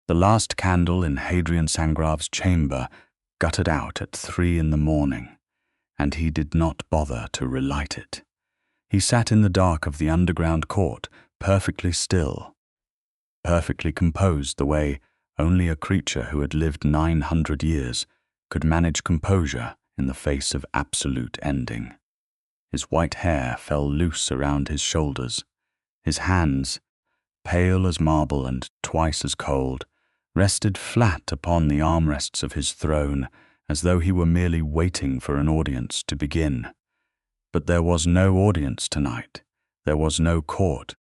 The last candle in Hadrian Sangrave's chamber guttered out at 3 in the morning, and he did not bother to relight it. He sat in the dark of the underground court, perfectly still, perfectly composed the way only a creature who had lived 900 years could manage composure in the face of absolute ending. His white hair fell loose around his shoulders. His hands, pale as marble and twice as cold, rested flat upon the armrests of his throne, as though he were merely waiting for an audience to begin. But there was no audience tonight. There was no court.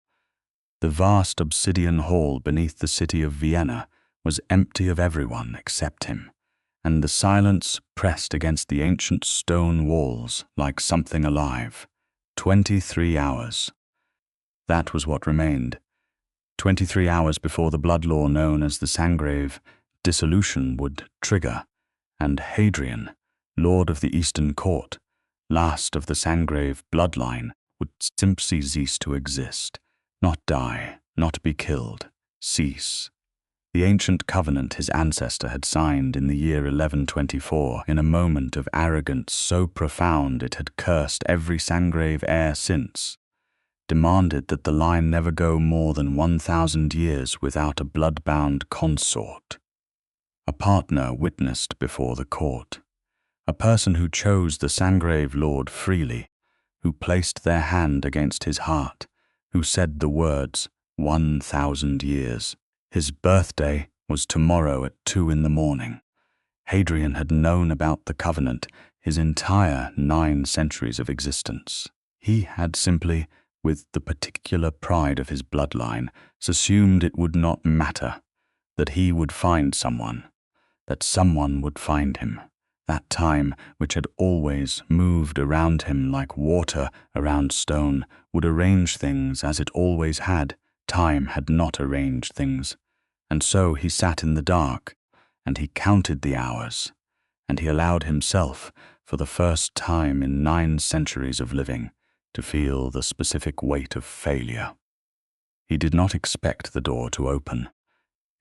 The vast obsidian hall beneath the city of Vienna was empty of everyone except him, and the silence pressed against the ancient stone walls like something alive. 23 hours. That was what remained. 23 hours before the blood law known as the Sangrave dissolution would trigger, and Hadrian, Lord of the Eastern Court, last of the Sangrave bloodline, would simply cease to exist, not die, not be killed, cease. The ancient covenant his ancestor had signed in the year 1124 in a moment of arrogance so profound it had cursed every Sangrave heir since, demanded that the line never go more than 1,000 years without a blood-bound consort, a partner witnessed before the court, a person who chose the Sangrave lord freely, who placed their hand against his heart, who said the words, 1,000 years. His birthday was tomorrow at 2 in the morning. Hadrian had known about the covenant his entire 9 centuries of existence. He had simply, with the particular pride of his bloodline, assumed it would not matter, that he would find someone, that someone would find him. That time, which had always moved around him like water around stone, would arrange things as it always had. Time had not arranged things. And so he sat in the dark, and he counted the hours, and he allowed himself, for the first time in 9 centuries of living, to feel the specific weight of failure. He did not expect the door to open.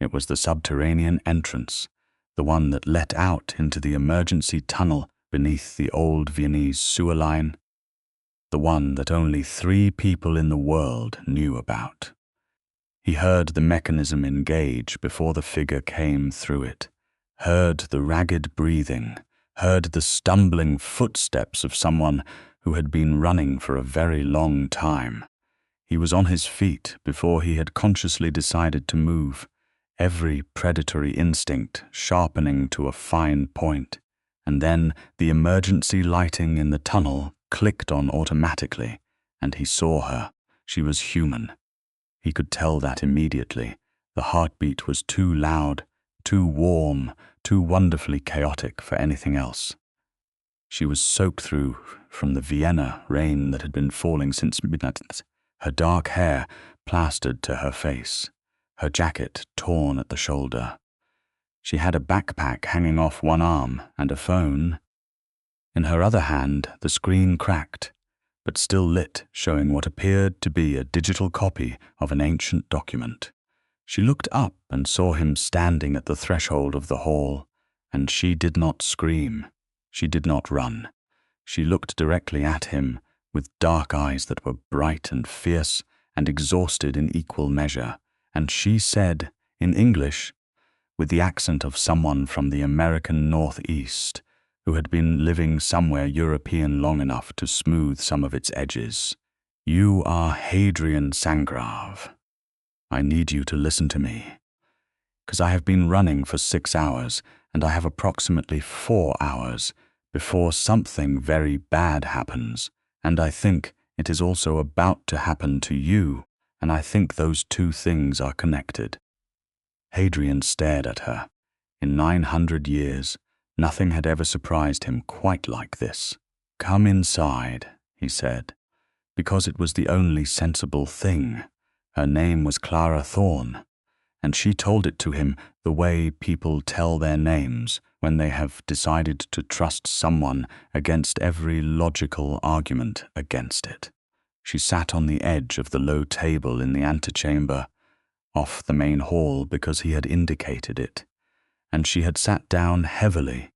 It was the subterranean entrance, the one that let out into the emergency tunnel beneath the old Viennese sewer line, the one that only 3 people in the world knew about. He heard the mechanism engage before the figure came through it, heard the ragged breathing, heard the stumbling footsteps of someone who had been running for a very long time. He was on his feet before he had consciously decided to move, every predatory instinct sharpening to a fine point, and then the emergency lighting in the tunnel clicked on automatically, and he saw her. She was human. He could tell that immediately. The heartbeat was too loud, too warm, too wonderfully chaotic for anything else. She was soaked through from the Vienna rain that had been falling since midnight, her dark hair plastered to her face, her jacket torn at the shoulder. She had a backpack hanging off one arm and a phone. In her other hand, the screen cracked, but still lit, showing what appeared to be a digital copy of an ancient document. She looked up and saw him standing at the threshold of the hall, and she did not scream. She did not run. She looked directly at him with dark eyes that were bright and fierce and exhausted in equal measure, and she said, in English, with the accent of someone from the American Northeast, who had been living somewhere European long enough to smooth some of its edges, "You are Hadrian Sangrave. I need you to listen to me, because I have been running for 6 hours, and I have approximately 4 hours before something very bad happens, and I think it is also about to happen to you, and I think those 2 things are connected." Hadrian stared at her. In 900 years, nothing had ever surprised him quite like this. "Come inside," he said, because it was the only sensible thing. Her name was Clara Thorne, and she told it to him the way people tell their names when they have decided to trust someone against every logical argument against it. She sat on the edge of the low table in the antechamber, off the main hall because he had indicated it, and she had sat down heavily,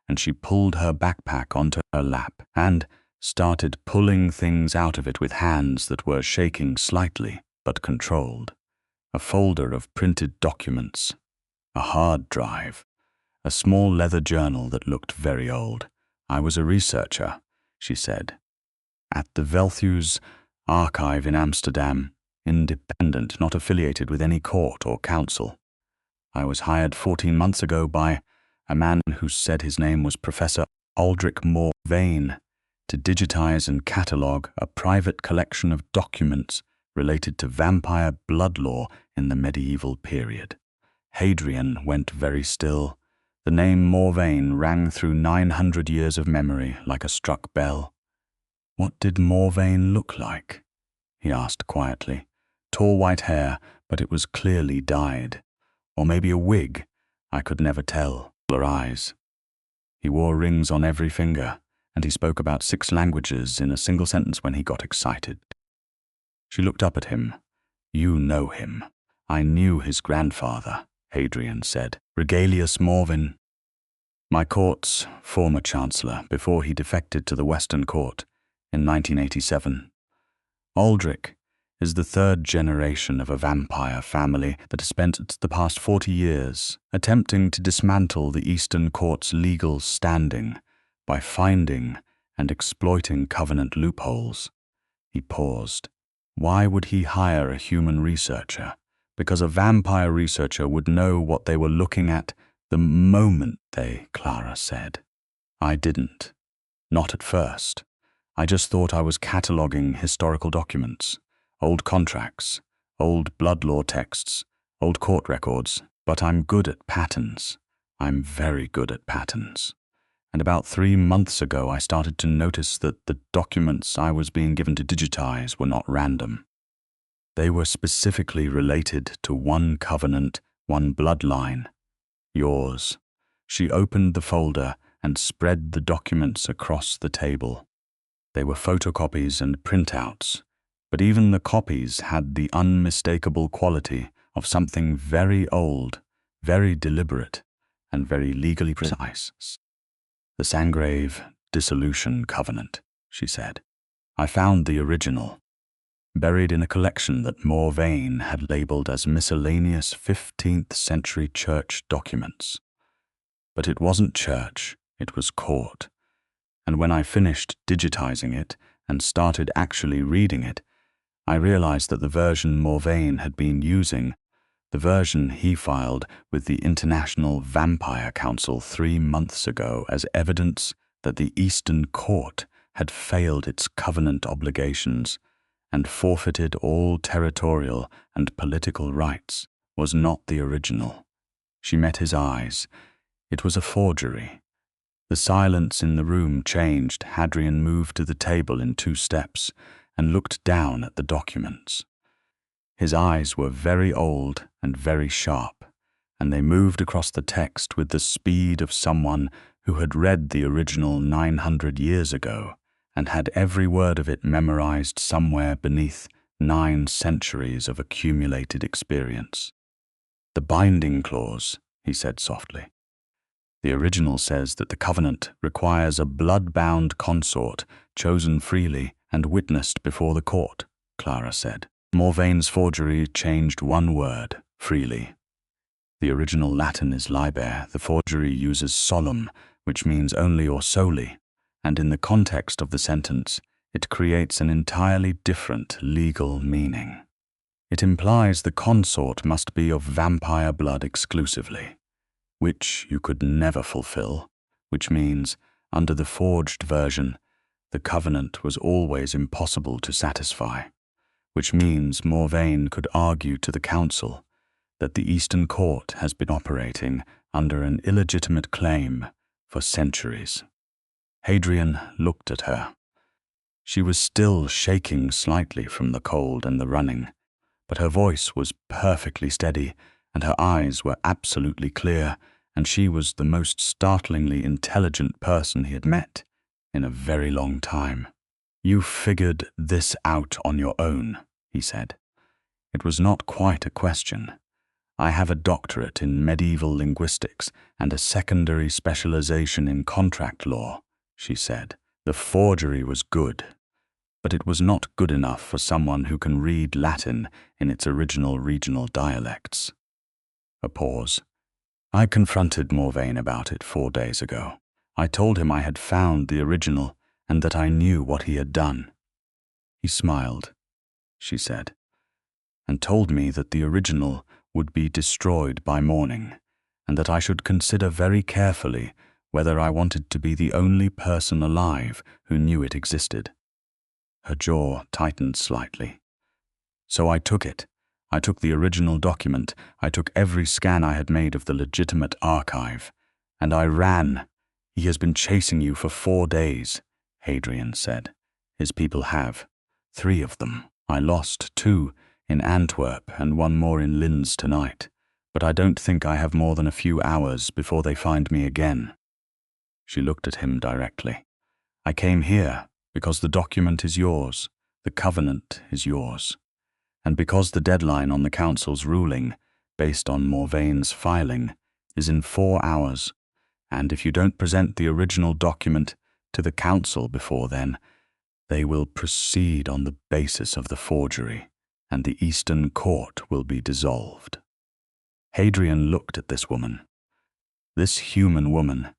and she pulled her backpack onto her lap and started pulling things out of it with hands that were shaking slightly but controlled. A folder of printed documents, a hard drive, a small leather journal that looked very old. "I was a researcher," she said, "at the Velthuis archive in Amsterdam, independent, not affiliated with any court or council. I was hired 14 months ago by a man who said his name was Professor Aldrich Morvain to digitize and catalogue a private collection of documents related to vampire blood law in the medieval period." Hadrian went very still. The name Morvain rang through 900 years of memory like a struck bell. "What did Morvain look like?" he asked quietly. "Tall white hair, but it was clearly dyed. Or maybe a wig, I could never tell. Her eyes. He wore rings on every finger, and he spoke about 6 languages in a single sentence when he got excited." She looked up at him. "You know him." "I knew his grandfather," Hadrian said. "Regalius Morvain. My court's former chancellor before he defected to the Western Court in 1987. Aldrich is the 3rd generation of a vampire family that has spent the past 40 years attempting to dismantle the Eastern Court's legal standing by finding and exploiting covenant loopholes." He paused. Why would he hire a human researcher? Because a vampire researcher would know what they were looking at the moment they, Clara said. "I didn't. Not at first. I just thought I was cataloguing historical documents. Old contracts, old blood law texts, old court records, but I'm good at patterns. I'm very good at patterns. And about 3 months ago I started to notice that the documents I was being given to digitize were not random. They were specifically related to one covenant, one bloodline. Yours." She opened the folder and spread the documents across the table. They were photocopies and printouts, but even the copies had the unmistakable quality of something very old, very deliberate, and very legally precise. "The Sangrave Dissolution Covenant," she said. "I found the original, buried in a collection that Morvain had labeled as miscellaneous 15th century church documents. But it wasn't church, it was court. And when I finished digitizing it and started actually reading it, I realized that the version Morvain had been using, the version he filed with the International Vampire Council 3 months ago as evidence that the Eastern Court had failed its covenant obligations and forfeited all territorial and political rights, was not the original." She met his eyes. It was a forgery. The silence in the room changed. Hadrian moved to the table in 2 steps and looked down at the documents. His eyes were very old and very sharp, and they moved across the text with the speed of someone who had read the original 900 years ago and had every word of it memorized somewhere beneath 9 centuries of accumulated experience. "The binding clause," he said softly. "The original says that the covenant requires a blood-bound consort chosen freely and witnessed before the court," Clara said. Morvain's forgery changed one word, freely. The original Latin is liber, the forgery uses solum, which means only or solely, and in the context of the sentence, it creates an entirely different legal meaning. It implies the consort must be of vampire blood exclusively, which you could never fulfill, which means, under the forged version, the covenant was always impossible to satisfy, which means Morvain could argue to the council that the Eastern Court has been operating under an illegitimate claim for centuries. Hadrian looked at her. She was still shaking slightly from the cold and the running, but her voice was perfectly steady and her eyes were absolutely clear, and she was the most startlingly intelligent person he had met in a very long time. "You figured this out on your own," he said. It was not quite a question. I have a doctorate in medieval linguistics and a secondary specialization in contract law, she said. The forgery was good, but it was not good enough for someone who can read Latin in its original regional dialects. A pause. I confronted Morvain about it 4 days ago. I told him I had found the original and that I knew what he had done. He smiled, she said, and told me that the original would be destroyed by morning, and that I should consider very carefully whether I wanted to be the only person alive who knew it existed. Her jaw tightened slightly. So I took it. I took the original document. I took every scan I had made of the legitimate archive. And I ran. He has been chasing you for 4 days, Hadrian said. His people have. 3 of them. I lost 2 in Antwerp and 1 more in Linz tonight. But I don't think I have more than a few hours before they find me again. She looked at him directly. I came here because the document is yours. The covenant is yours. And because the deadline on the council's ruling, based on Morvain's filing, is in 4 hours, and if you don't present the original document to the council before then, they will proceed on the basis of the forgery, and the Eastern Court will be dissolved. Hadrian looked at this woman, this human woman,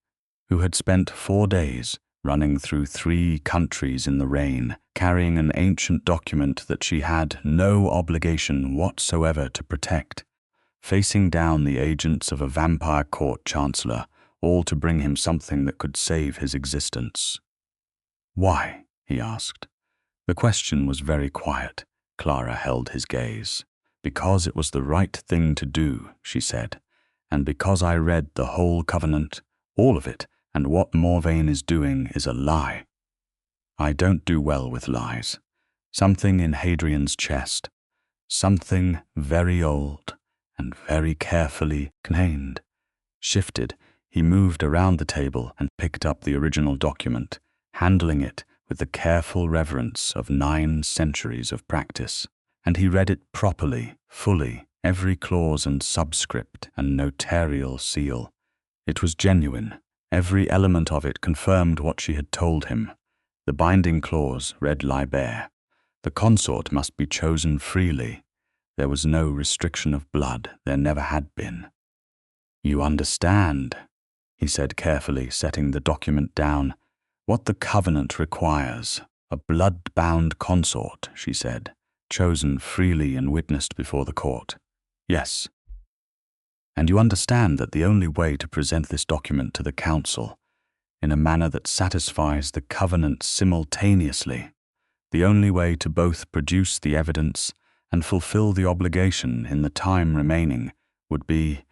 who had spent 4 days running through 3 countries in the rain, carrying an ancient document that she had no obligation whatsoever to protect, facing down the agents of a vampire court chancellor, all to bring him something that could save his existence. Why? He asked. The question was very quiet. Clara held his gaze. Because it was the right thing to do, she said, and because I read the whole covenant, all of it, and what Morvain is doing is a lie. I don't do well with lies. Something in Hadrian's chest, something very old and very carefully contained, shifted. He moved around the table and picked up the original document, handling it with the careful reverence of 9 centuries of practice. And he read it properly, fully, every clause and subscript and notarial seal. It was genuine. Every element of it confirmed what she had told him. The binding clause read Liber. The consort must be chosen freely. There was no restriction of blood. There never had been. You understand, he said carefully, setting the document down. What the covenant requires. A blood-bound consort, she said, chosen freely and witnessed before the court. Yes. And you understand that the only way to present this document to the council in a manner that satisfies the covenant simultaneously, the only way to both produce the evidence and fulfill the obligation in the time remaining would be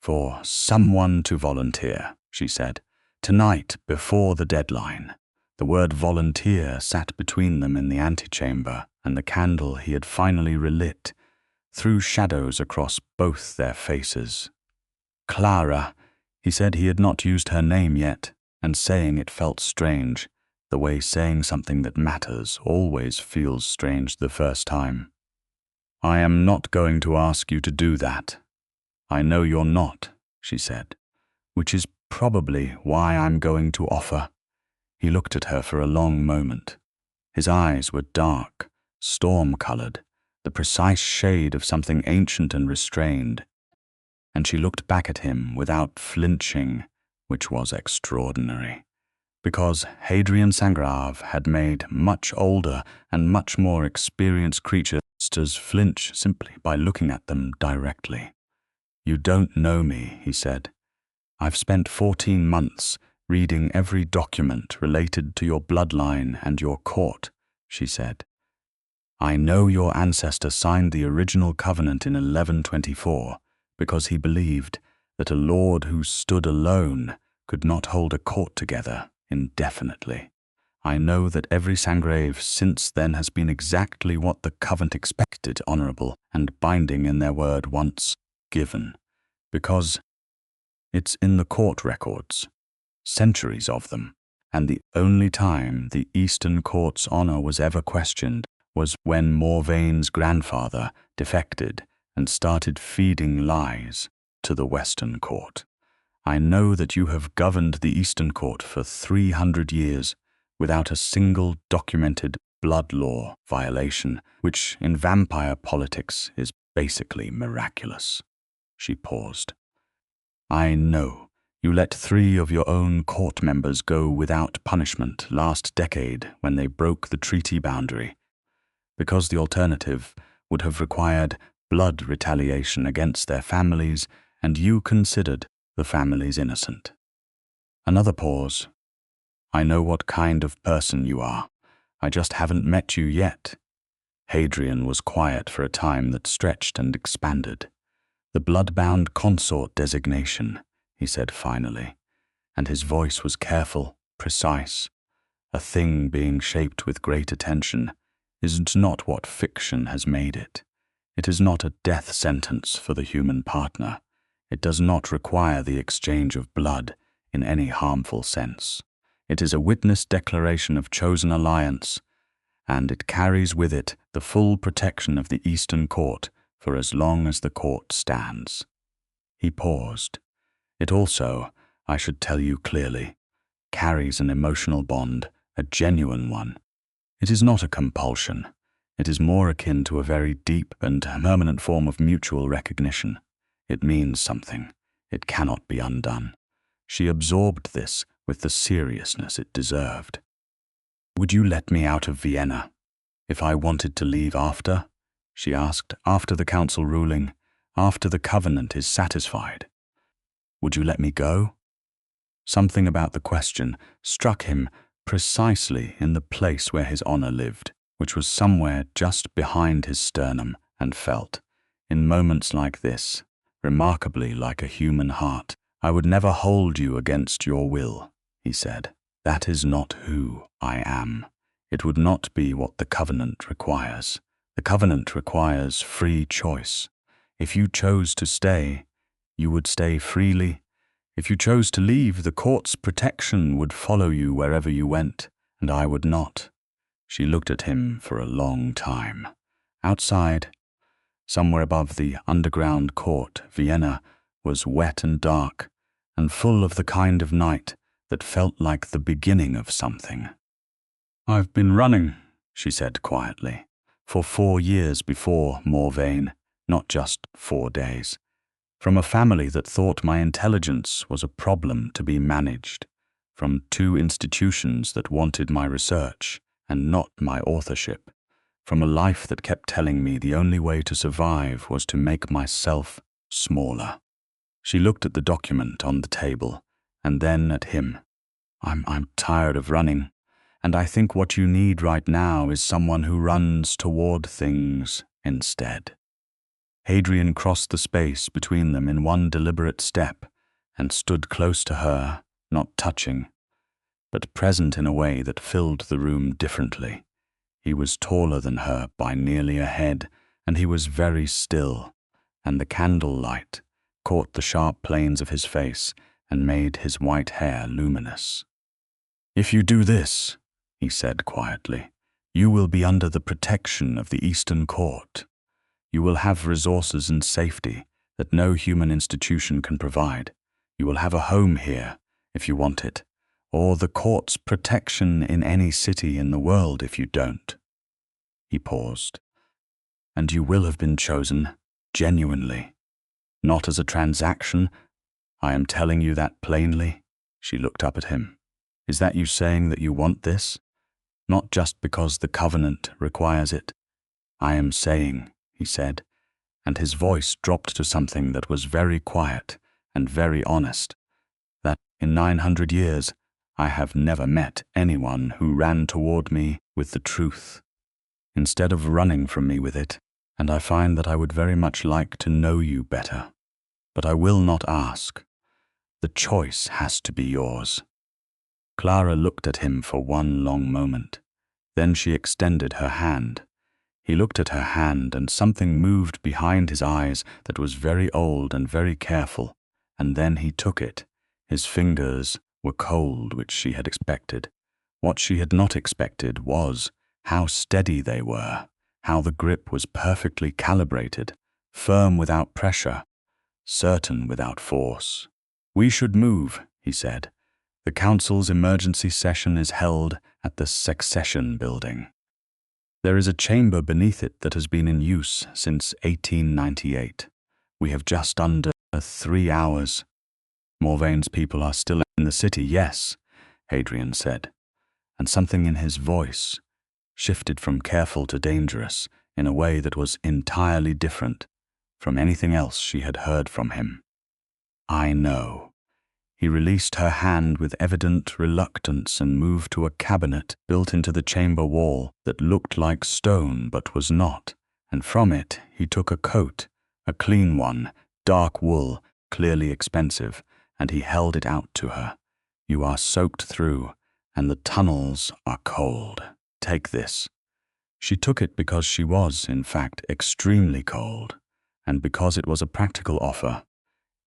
for someone to volunteer, she said, tonight before the deadline. The word volunteer sat between them in the antechamber, and the candle he had finally relit threw shadows across both their faces. Clara, he said. He had not used her name yet, and saying it felt strange, the way saying something that matters always feels strange the first time. I am not going to ask you to do that. I know you're not, she said, which is probably why I'm going to offer. He looked at her for a long moment. His eyes were dark, storm-colored, the precise shade of something ancient and restrained, and she looked back at him without flinching, which was extraordinary, because Hadrian Sangrave had made much older and much more experienced creatures flinch simply by looking at them directly. You don't know me, he said. I've spent 14 months reading every document related to your bloodline and your court, she said. I know your ancestor signed the original covenant in 1124 because he believed that a lord who stood alone could not hold a court together indefinitely. I know that every Sangrave since then has been exactly what the covenant expected, honorable and binding in their word once given, because it's in the court records, centuries of them, and the only time the Eastern Court's honor was ever questioned was when Morvain's grandfather defected and started feeding lies to the Western Court. I know that you have governed the Eastern Court for 300 years without a single documented blood law violation, which in vampire politics is basically miraculous. She paused. I know you let 3 of your own court members go without punishment last decade when they broke the treaty boundary, because the alternative would have required blood retaliation against their families, and you considered the families innocent. Another pause. I know what kind of person you are. I just haven't met you yet. Hadrian was quiet for a time that stretched and expanded. The blood-bound consort designation, he said finally, and his voice was careful, precise. A thing being shaped with great attention is not what fiction has made it. It is not a death sentence for the human partner. It does not require the exchange of blood in any harmful sense. It is a witness declaration of chosen alliance, and it carries with it the full protection of the Eastern Court for as long as the court stands. He paused. It also, I should tell you clearly, carries an emotional bond, a genuine one. It is not a compulsion. It is more akin to a very deep and permanent form of mutual recognition. It means something. It cannot be undone. She absorbed this with the seriousness it deserved. Would you let me out of Vienna if I wanted to leave after? She asked, after the council ruling, after the covenant is satisfied. Would you let me go? Something about the question struck him precisely in the place where his honor lived, which was somewhere just behind his sternum, and felt, in moments like this, remarkably like a human heart. I would never hold you against your will, he said. That is not who I am. It would not be what the covenant requires. The covenant requires free choice. If you chose to stay, you would stay freely. If you chose to leave, the court's protection would follow you wherever you went, and I would not. She looked at him for a long time. Outside, somewhere above the underground court, Vienna was wet and dark, and full of the kind of night that felt like the beginning of something. I've been running, she said quietly, for 4 years before Morvain, not just 4 days, from a family that thought my intelligence was a problem to be managed, from 2 institutions that wanted my research and not my authorship, from a life that kept telling me the only way to survive was to make myself smaller. She looked at the document on the table, and then at him. I'm tired of running, and I think what you need right now is someone who runs toward things instead. Hadrian crossed the space between them in one deliberate step and stood close to her, not touching, but present in a way that filled the room differently. He was taller than her by nearly a head, and he was very still, and the candle light caught the sharp planes of his face and made his white hair luminous. If you do this, he said quietly, you will be under the protection of the Eastern Court. You will have resources and safety that no human institution can provide. You will have a home here, if you want it, or the court's protection in any city in the world if you don't. He paused. And you will have been chosen, genuinely. Not as a transaction. I am telling you that plainly. She looked up at him. Is that you saying that you want this? Not just because the covenant requires it. I am saying, he said, and his voice dropped to something that was very quiet and very honest, that in 900 years I have never met anyone who ran toward me with the truth, instead of running from me with it, and I find that I would very much like to know you better. But I will not ask. The choice has to be yours. Clara looked at him for one long moment. Then she extended her hand. He looked at her hand, and something moved behind his eyes that was very old and very careful, and then he took it. His fingers were cold, which she had expected. What she had not expected was How steady they were, how the grip was perfectly calibrated, firm without pressure, certain without force. "We should move," he said. "The council's emergency session is held at the Succession Building. There is a chamber beneath it that has been in use since 1898. We have just under 3 hours." "Morvaine's people are still in the city, yes," Hadrian said, and something in his voice shifted from careful to dangerous in a way that was entirely different from anything else she had heard from him. "I know." He released her hand with evident reluctance and moved to a cabinet built into the chamber wall that looked like stone but was not, and from it he took a coat, a clean one, dark wool, clearly expensive, and he held it out to her. "You are soaked through, and the tunnels are cold. Take this." She took it because she was, in fact, extremely cold, and because it was a practical offer,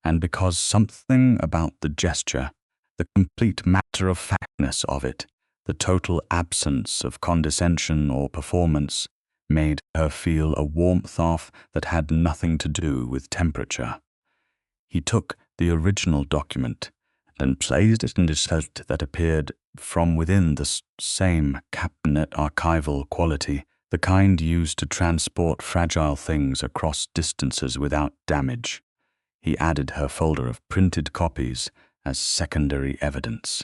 and because something about the gesture, the complete matter-of-factness of it, the total absence of condescension or performance, made her feel a warmth off that had nothing to do with temperature. He took the original document and placed it in a set that appeared from within the same cabinet archival quality, the kind used to transport fragile things across distances without damage. He added her folder of printed copies as secondary evidence.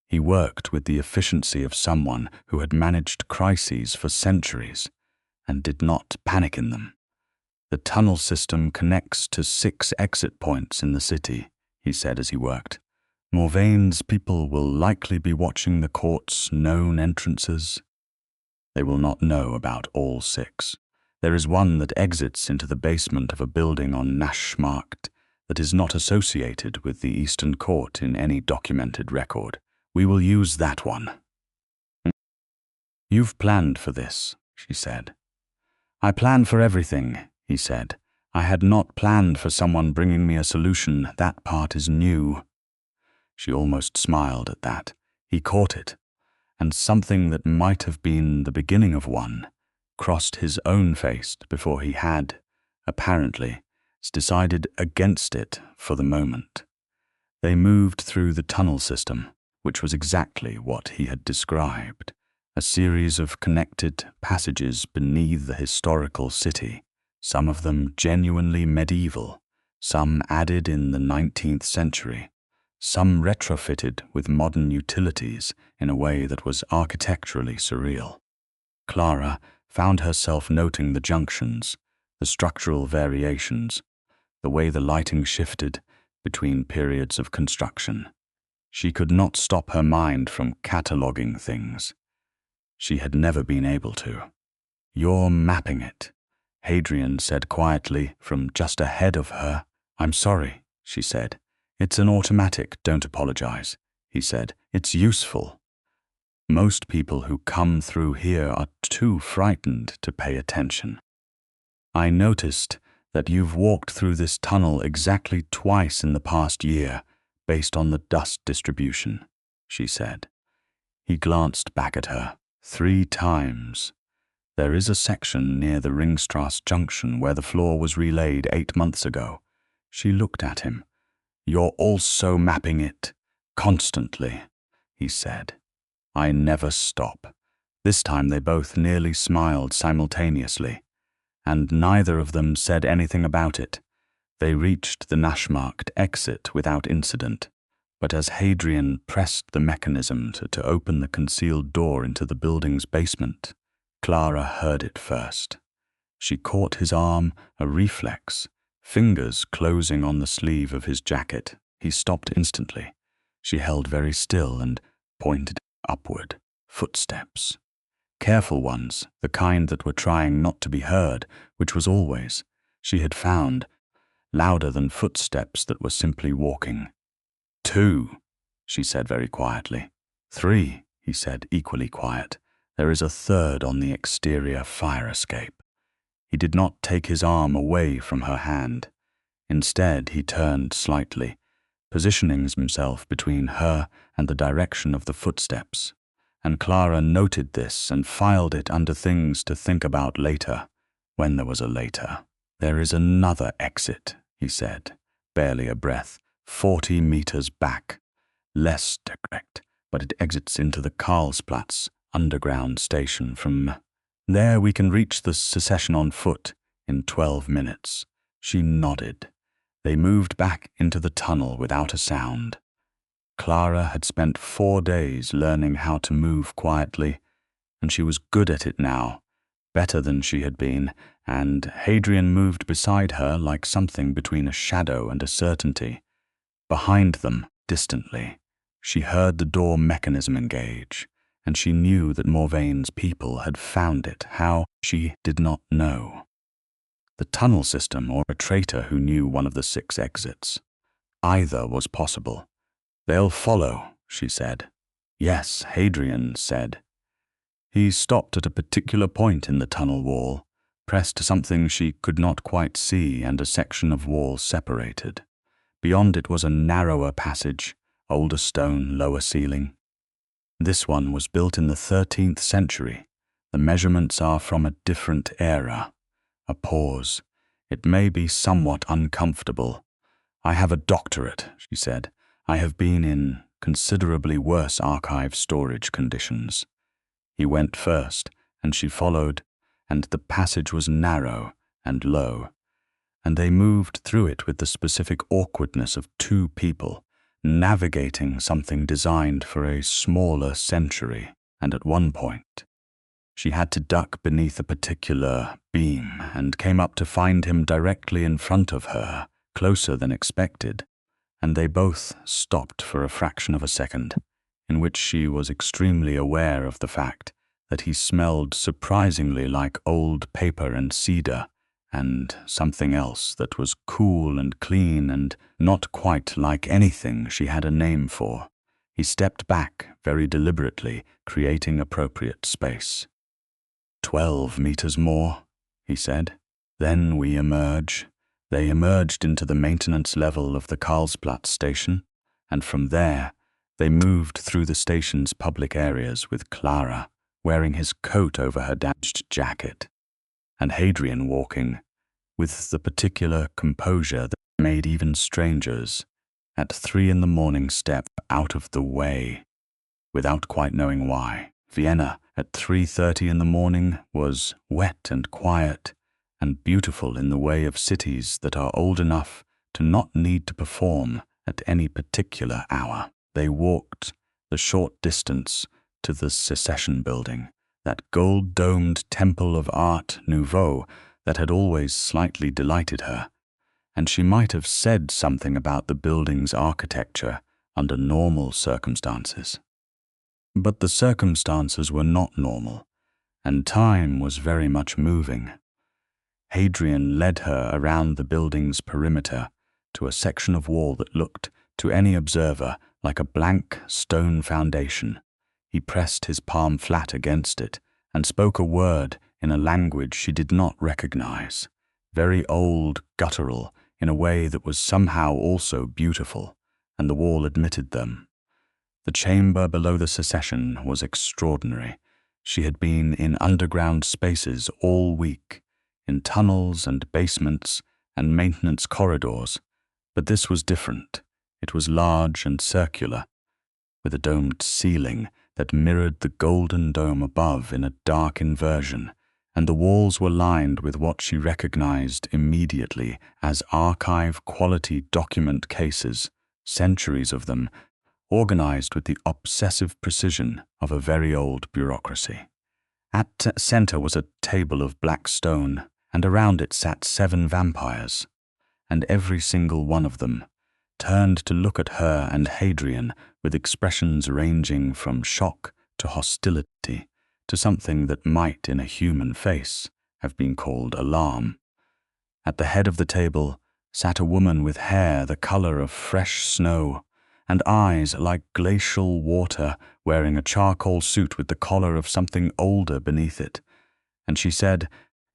He worked with the efficiency of someone who had managed crises for centuries and did not panic in them. "The tunnel system connects to 6 exit points in the city," he said as he worked. "Morvaine's people will likely be watching the court's known entrances. They will not know about all 6. There is one that exits into the basement of a building on Nashmarkt that is not associated with the Eastern Court in any documented record. We will use that one." "You've planned for this," she said. "I plan for everything," he said. "I had not planned for someone bringing me a solution. That part is new." She almost smiled at that. He caught it, and something that might have been the beginning of one crossed his own face before he had, apparently, decided against it for the moment. They moved through the tunnel system, which was exactly what he had described, a series of connected passages beneath the historical city, some of them genuinely medieval, some added in the 19th century, some retrofitted with modern utilities in a way that was architecturally surreal. Clara found herself noting the junctions, the structural variations, the way the lighting shifted between periods of construction. She could not stop her mind from cataloguing things. She had never been able to. "You're mapping it," Hadrian said quietly from just ahead of her. "I'm sorry," she said. "It's an automatic, don't apologize," he said. "It's useful. Most people who come through here are too frightened to pay attention. I noticed that you've walked through this tunnel exactly twice in the past year, based on the dust distribution," she said. He glanced back at her. 3 times. There is a section near the Ringstrasse junction where the floor was relaid 8 months ago. She looked at him. "You're also mapping it, constantly," he said. "I never stop." This time they both nearly smiled simultaneously, and neither of them said anything about it. They reached the Nashmarkt exit without incident, but as Hadrian pressed the mechanism to open the concealed door into the building's basement, Clara heard it first. She caught his arm, a reflex, fingers closing on the sleeve of his jacket. He stopped instantly. She held very still and pointed upward. Footsteps. Careful ones, the kind that were trying not to be heard, which was always, she had found, louder than footsteps that were simply walking. 2, she said very quietly. 3, he said, equally quiet. There is a 3rd on the exterior fire escape. He did not take his arm away from her hand. Instead, he turned slightly, positioning himself between her and the direction of the footsteps. and Clara noted this and filed it under things to think about later, when there was a later. "There is another exit," he said, barely a breath, 40 meters back. Less direct, but it exits into the Karlsplatz underground station. From there we can reach the secession on foot in 12 minutes. She nodded. They moved back into the tunnel without a sound. Clara had spent 4 days learning how to move quietly, and she was good at it now, better than she had been, and Hadrian moved beside her like something between a shadow and a certainty. Behind them, distantly, she heard the door mechanism engage, and she knew that Morvaine's people had found it. How, she did not know. The tunnel system or a traitor who knew one of the 6 exits. Either was possible. "They'll follow," she said. "Yes," Hadrian said. He stopped at a particular point in the tunnel wall, pressed something she could not quite see, and a section of wall separated. Beyond it was a narrower passage, older stone, lower ceiling. This one was built in the 13th century. The measurements are from a different era. A pause. "It may be somewhat uncomfortable. I have a doctorate," she said. "I have been in considerably worse archive storage conditions." He went first, and she followed, and the passage was narrow and low, and they moved through it with the specific awkwardness of 2 people, navigating something designed for a smaller century, and at one point, she had to duck beneath a particular beam and came up to find him directly in front of her, closer than expected, and they both stopped for a fraction of a second, in which she was extremely aware of the fact that he smelled surprisingly like old paper and cedar, and something else that was cool and clean and not quite like anything she had a name for. He stepped back very deliberately, creating appropriate space. 12 meters more, he said. Then we emerge. They emerged into the maintenance level of the Karlsplatz station, and from there they moved through the station's public areas with Clara wearing his coat over her damaged jacket, and Hadrian walking, with the particular composure that made even strangers, at 3 a.m, step out of the way, without quite knowing why. Vienna at 3:30 a.m. was wet and quiet and beautiful in the way of cities that are old enough to not need to perform at any particular hour. They walked the short distance to the Secession Building, that gold-domed temple of Art Nouveau that had always slightly delighted her, and she might have said something about the building's architecture under normal circumstances. But the circumstances were not normal, and time was very much moving. Hadrian led her around the building's perimeter to a section of wall that looked, to any observer, like a blank stone foundation. He pressed his palm flat against it and spoke a word in a language she did not recognize, very old, guttural, in a way that was somehow also beautiful, and the wall admitted them. The chamber below the Secession was extraordinary. She had been in underground spaces all week, in tunnels and basements and maintenance corridors, but this was different. It was large and circular, with a domed ceiling that mirrored the golden dome above in a dark inversion, and the walls were lined with what she recognized immediately as archive-quality document cases, centuries of them, organized with the obsessive precision of a very old bureaucracy. At center was a table of black stone, and around it sat 7 vampires, and every single one of them turned to look at her and Hadrian with expressions ranging from shock to hostility to something that might, in a human face, have been called alarm. At the head of the table sat a woman with hair the color of fresh snow and eyes like glacial water, wearing a charcoal suit with the collar of something older beneath it, and she said,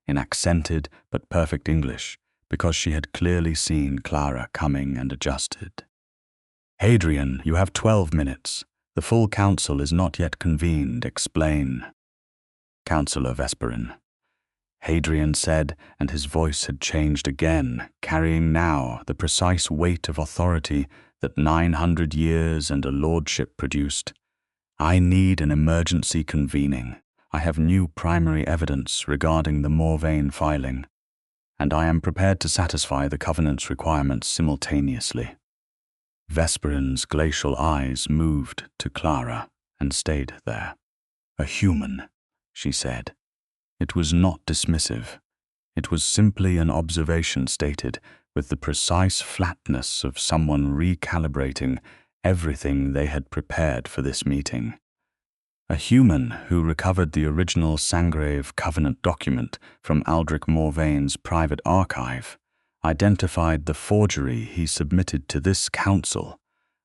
in accented but perfect English, because she had clearly seen Clara coming and adjusted, "Hadrian, you have 12 minutes. The full council is not yet convened. Explain. Councillor Vesperin, Hadrian said, and his voice had changed again, carrying now the precise weight of authority that 900 years and a lordship produced. I need an emergency convening. I have new primary evidence regarding the Morvain filing, and I am prepared to satisfy the Covenant's requirements simultaneously. Vesperin's glacial eyes moved to Clara and stayed there. A human, she said. It was not dismissive. It was simply an observation stated with the precise flatness of someone recalibrating everything they had prepared for this meeting. A human who recovered the original Sangrave Covenant document from Aldrich Morvain's private archive, identified the forgery he submitted to this council,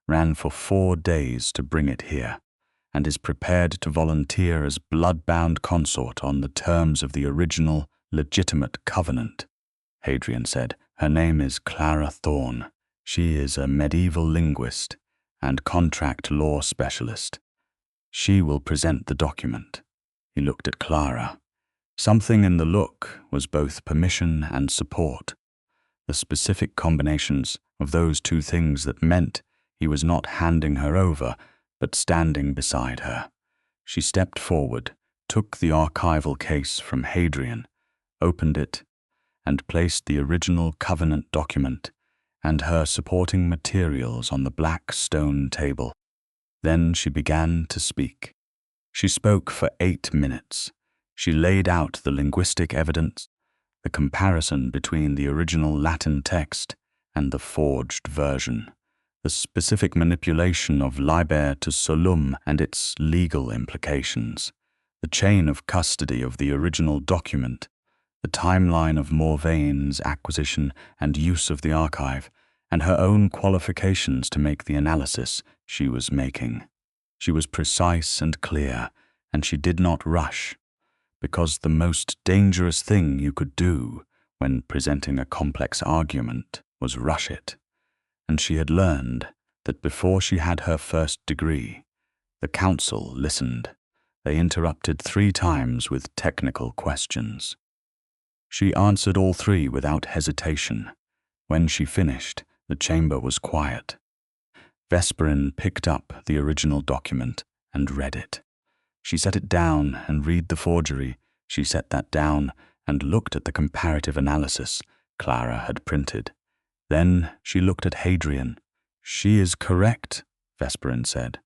ran for 4 days to bring it here, and is prepared to volunteer as blood-bound consort on the terms of the original, legitimate covenant. Hadrian said, her name is Clara Thorne. She is a medieval linguist and contract law specialist. She will present the document. He looked at Clara. Something in the look was both permission and support. The specific combinations of those two things that meant he was not handing her over, but standing beside her. She stepped forward, took the archival case from Hadrian, opened it, and placed the original covenant document and her supporting materials on the black stone table. Then she began to speak. She spoke for 8 minutes. She laid out the linguistic evidence, the comparison between the original Latin text and the forged version, the specific manipulation of liber to solum and its legal implications, the chain of custody of the original document, the timeline of Morvain's acquisition and use of the archive, and her own qualifications to make the analysis she was making. She was precise and clear, and she did not rush, because the most dangerous thing you could do when presenting a complex argument was rush it. And she had learned that before she had her first degree, the council listened. They interrupted 3 times with technical questions. She answered all 3 without hesitation. When she finished, the chamber was quiet. Vesperin picked up the original document and read it. She set it down and read the forgery. She set that down and looked at the comparative analysis Clara had printed. Then she looked at Hadrian. She is correct, Vesperin said.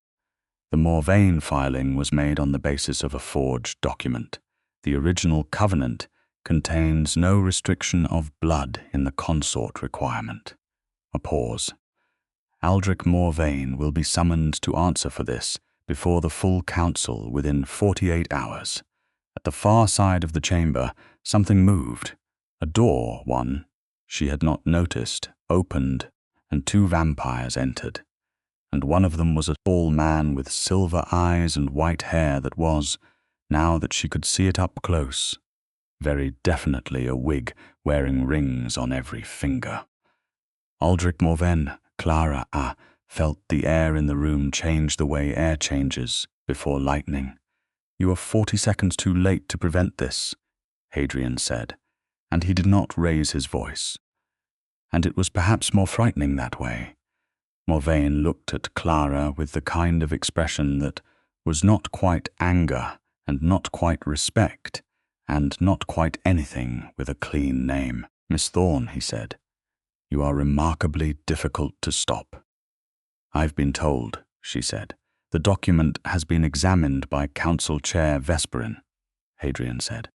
The Morvain filing was made on the basis of a forged document. The original covenant contains no restriction of blood in the consort requirement. A pause. Aldrich Morvain will be summoned to answer for this before the full council within 48 hours. At the far side of the chamber, something moved. A door, one she had not noticed, opened, and 2 vampires entered. And one of them was a tall man with silver eyes and white hair that was, now that she could see it up close, very definitely a wig wearing rings on every finger. Aldrich Morvain, Clara felt the air in the room change the way air changes before lightning. You are 40 seconds too late to prevent this, Hadrian said, and he did not raise his voice. And it was perhaps more frightening that way. Morvain looked at Clara with the kind of expression that was not quite anger and not quite respect and not quite anything with a clean name. Miss Thorne, he said, you are remarkably difficult to stop. I've been told, she said. The document has been examined by Council Chair Vesperin, Hadrian said.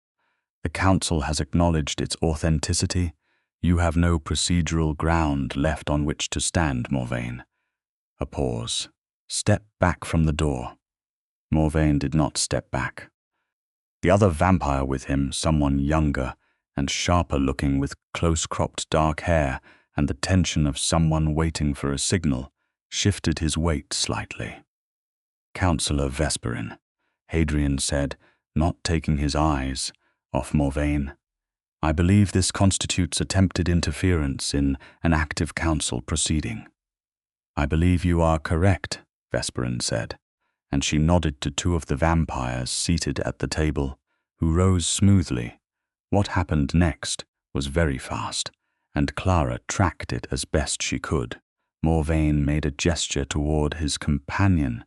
The Council has acknowledged its authenticity. You have no procedural ground left on which to stand, Morvain. A pause. Step back from the door. Morvain did not step back. The other vampire with him, someone younger and sharper looking with close-cropped dark hair and the tension of someone waiting for a signal, shifted his weight slightly. Councillor Vesperin, Hadrian said, not taking his eyes off Morvain. I believe this constitutes attempted interference in an active council proceeding. I believe you are correct, Vesperin said. and she nodded to two of the vampires seated at the table, who rose smoothly. What happened next was very fast, and Clara tracked it as best she could. Morvain made a gesture toward his companion,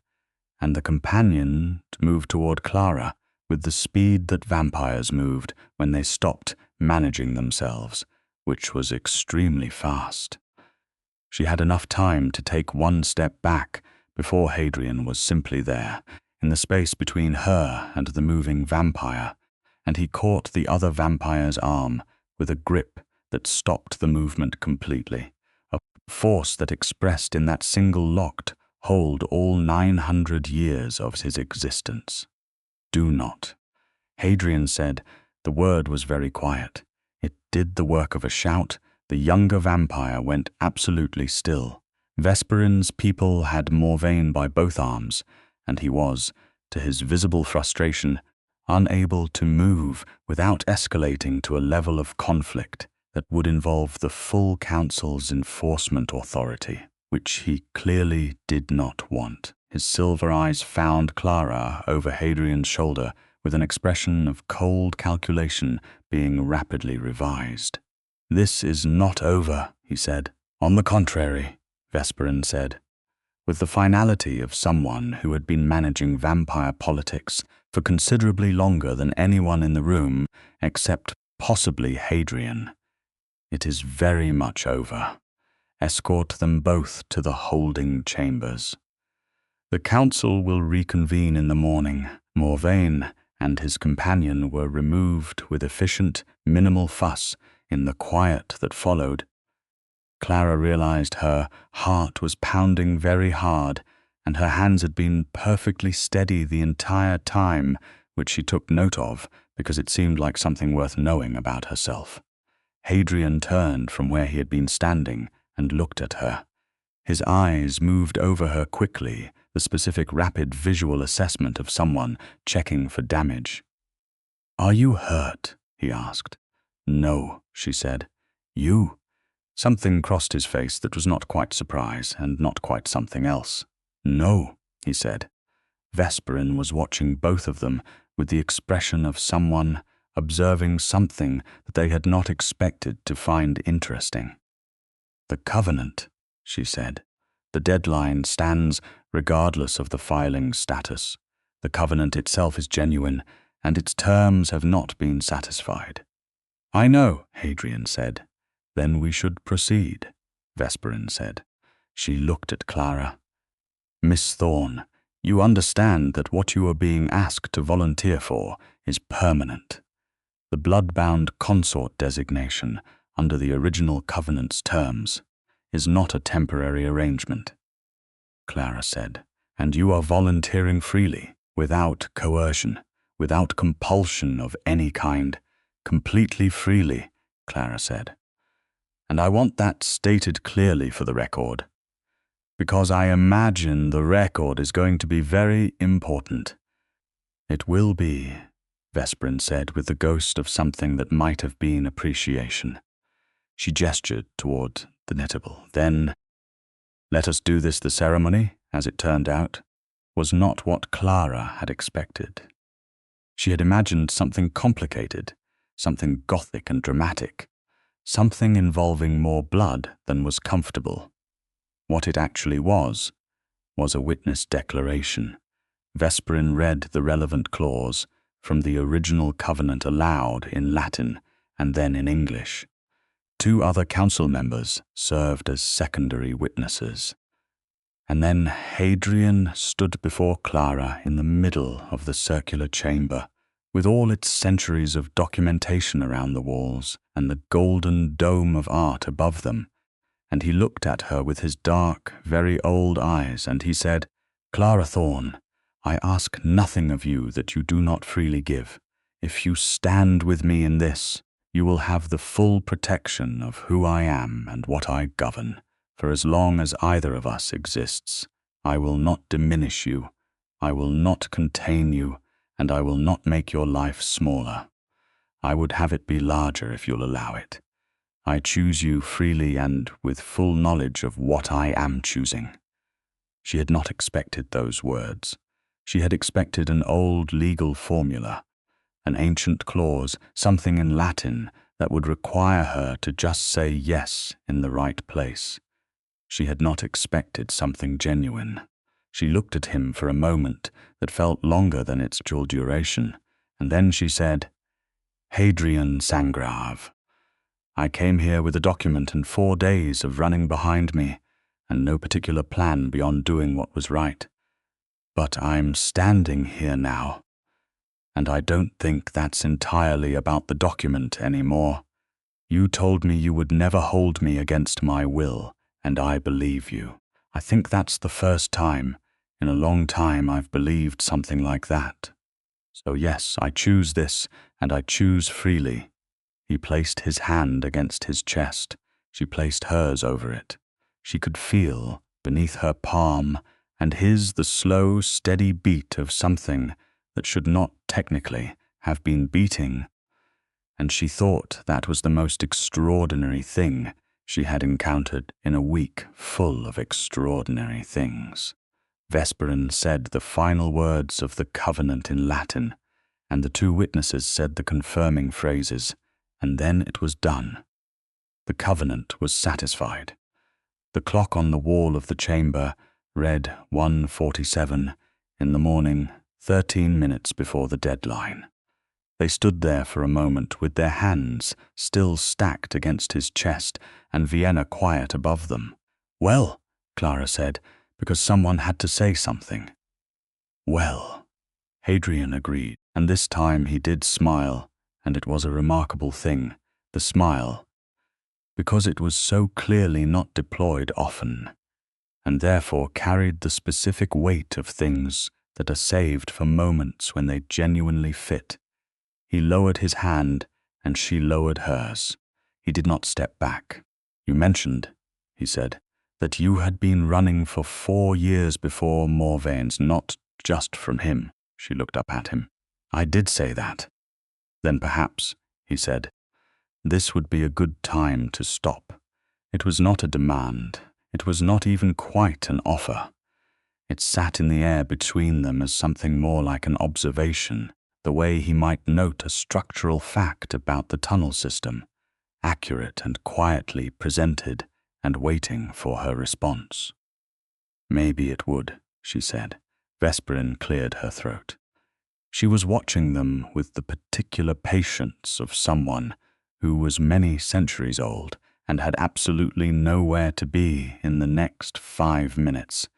and the companion moved toward Clara with the speed that vampires moved when they stopped managing themselves, which was extremely fast. She had enough time to take one step back before Hadrian was simply there, in the space between her and the moving vampire, and he caught the other vampire's arm with a grip that stopped the movement completely, a force that expressed in that single locked hold all 900 years of his existence. "Do not," Hadrian said. The word was very quiet. It did the work of a shout. The younger vampire went absolutely still. Vesperin's people had Morvain by both arms, and he was, to his visible frustration, unable to move without escalating to a level of conflict that would involve the full council's enforcement authority, which he clearly did not want. His silver eyes found Clara over Hadrian's shoulder with an expression of cold calculation being rapidly revised. "This is not over," he said. "On the contrary," Vesperin said, with the finality of someone who had been managing vampire politics for considerably longer than anyone in the room except possibly Hadrian. "It is very much over. Escort them both to the holding chambers. The council will reconvene in the morning." Morvain and his companion were removed with efficient, minimal fuss in the quiet that followed. Clara realized her heart was pounding very hard, and her hands had been perfectly steady the entire time, which she took note of because it seemed like something worth knowing about herself. Hadrian turned from where he had been standing and looked at her. His eyes moved over her quickly, the specific rapid visual assessment of someone checking for damage. "Are you hurt?" he asked. "No," she said. "You?" Something crossed his face that was not quite surprise and not quite something else. "No," he said. Vesperin was watching both of them with the expression of someone observing something that they had not expected to find interesting. "The Covenant," she said. "The deadline stands regardless of the filing status. The Covenant itself is genuine, and its terms have not been satisfied." "I know," Hadrian said. "Then we should proceed," Vesperin said. She looked at Clara. "Miss Thorne, you understand that what you are being asked to volunteer for is permanent. The blood-bound consort designation under the original Covenant's terms is not a temporary arrangement," Clara said, "and you are volunteering freely, without coercion, without compulsion of any kind, completely freely," Clara said. "And I want that stated clearly for the record, because I imagine the record is going to be very important." "It will be," Vesperin said with the ghost of something that might have been appreciation. She gestured toward the knittable. Then, "Let us do this." The ceremony, as it turned out, was not what Clara had expected. She had imagined something complicated, something gothic and dramatic, something involving more blood than was comfortable. What it actually was a witness declaration. Vesperin read the relevant clause from the original covenant aloud in Latin and then in English. Two other council members served as secondary witnesses. And then Hadrian stood before Clara in the middle of the circular chamber, with all its centuries of documentation around the walls and the golden dome of art above them, and he looked at her with his dark, very old eyes, and he said, "Clara Thorne, I ask nothing of you that you do not freely give. If you stand with me in this, you will have the full protection of who I am and what I govern. For as long as either of us exists, I will not diminish you, I will not contain you, and I will not make your life smaller. I would have it be larger if you'll allow it. I choose you freely and with full knowledge of what I am choosing." She had not expected those words. She had expected an old legal formula, an ancient clause, something in Latin that would require her to just say yes in the right place. She had not expected something genuine. She looked at him for a moment that felt longer than its usual duration, and then she said, "Hadrian Sangrave, I came here with a document and 4 days of running behind me, and no particular plan beyond doing what was right. But I'm standing here now, and I don't think that's entirely about the document anymore. You told me you would never hold me against my will, and I believe you. I think that's the first time in a long time I've believed something like that. So yes, I choose this, and I choose freely." He placed his hand against his chest. She placed hers over it. She could feel, beneath her palm, and his the slow, steady beat of something that should not technically have been beating. And she thought that was the most extraordinary thing she had encountered in a week full of extraordinary things. Vesperin said the final words of the covenant in Latin, and the 2 witnesses said the confirming phrases, and then it was done. The covenant was satisfied. The clock on the wall of the chamber read 1:47 in the morning, 13 minutes before the deadline. They stood there for a moment with their hands still stacked against his chest and Vienna quiet above them. "Well," Clara said, because someone had to say something. "Well," Hadrian agreed, and this time he did smile, and it was a remarkable thing, the smile, because it was so clearly not deployed often, and therefore carried the specific weight of things that are saved for moments when they genuinely fit. He lowered his hand, and she lowered hers. He did not step back. "You mentioned," he said, "that you had been running for 4 years before Morvain's, not just from him." She looked up at him. "I did say that." "Then perhaps," he said, "this would be a good time to stop." It was not a demand. It was not even quite an offer. It sat in the air between them as something more like an observation, the way he might note a structural fact about the tunnel system, accurate and quietly presented and waiting for her response. "Maybe it would," she said. Vesperin cleared her throat. She was watching them with the particular patience of someone who was many centuries old and had absolutely nowhere to be in the next 5 minutes,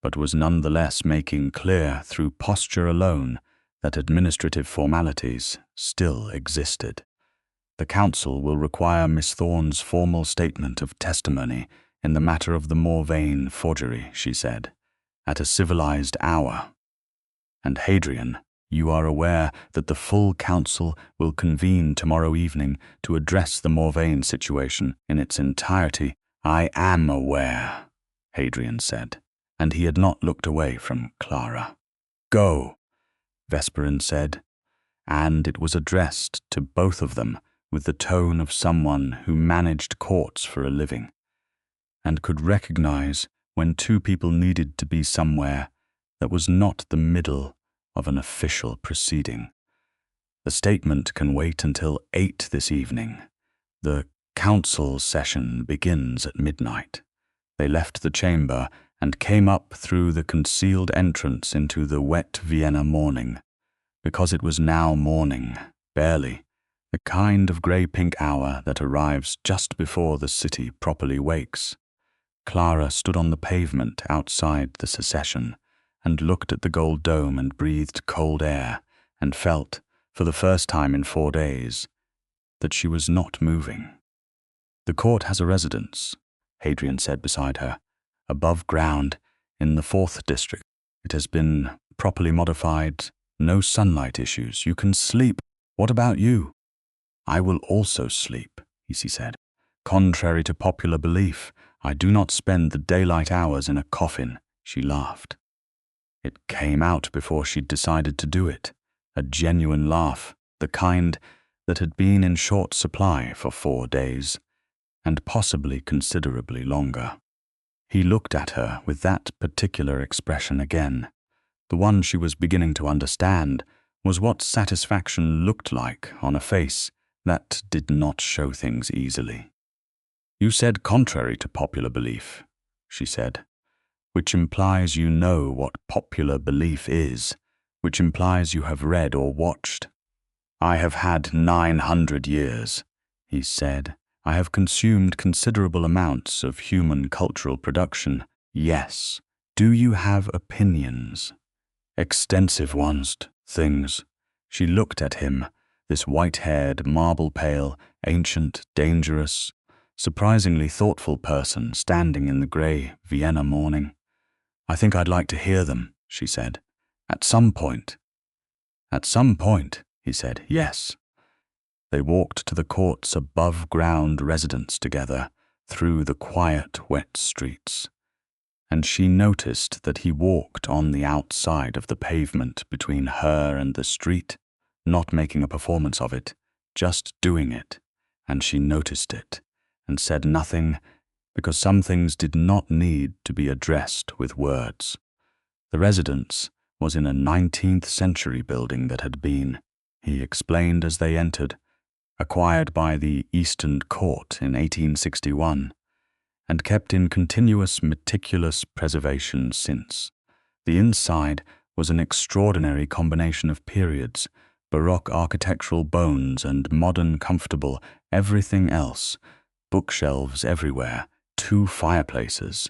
but was nonetheless making clear through posture alone that administrative formalities still existed. "The council will require Miss Thorne's formal statement of testimony in the matter of the Morvain forgery," she said, "at a civilized hour. And Hadrian, you are aware that the full council will convene tomorrow evening to address the Morvain situation in its entirety." "I am aware," Hadrian said, and he had not looked away from Clara. "Go," Vesperin said, and it was addressed to both of them with the tone of someone who managed courts for a living and could recognize when 2 people needed to be somewhere that was not the middle of an official proceeding. "The statement can wait until 8 this evening. The council session begins at midnight." They left the chamber and came up through the concealed entrance into the wet Vienna morning, because it was now morning, barely, the kind of grey-pink hour that arrives just before the city properly wakes. Clara stood on the pavement outside the secession and looked at the gold dome and breathed cold air and felt, for the first time in 4 days, that she was not moving. "The court has a residence," Hadrian said beside her, "above ground in the 4th district. It has been properly modified, no sunlight issues. You can sleep. What about you?" "I will also sleep," he said. "Contrary to popular belief, I do not spend the daylight hours in a coffin." She laughed. It came out before she'd decided to do it, a genuine laugh, the kind that had been in short supply for 4 days, and possibly considerably longer. He looked at her with that particular expression again, The one she was beginning to understand was what satisfaction looked like on a face that did not show things easily. "You said contrary to popular belief," she said, "which implies you know what popular belief is, which implies you have read or watched." "I have had 900 years," he said. "I have consumed considerable amounts of human cultural production. Yes. Do you have opinions?" "Extensive ones, things." She looked at him, this white-haired, marble-pale, ancient, dangerous, surprisingly thoughtful person standing in the grey Vienna morning. "I think I'd like to hear them," she said. "At some point." "At some point," he said. "Yes." They walked to the court's above-ground residence together, through the quiet, wet streets. And she noticed that he walked on the outside of the pavement between her and the street, not making a performance of it, just doing it, and she noticed it, and said nothing, because some things did not need to be addressed with words. The residence was in a 19th century building that had been, he explained as they entered, acquired by the Eastern Court in 1861, and kept in continuous meticulous preservation since. The inside was an extraordinary combination of periods, Baroque architectural bones and modern comfortable everything else, bookshelves everywhere, 2 fireplaces,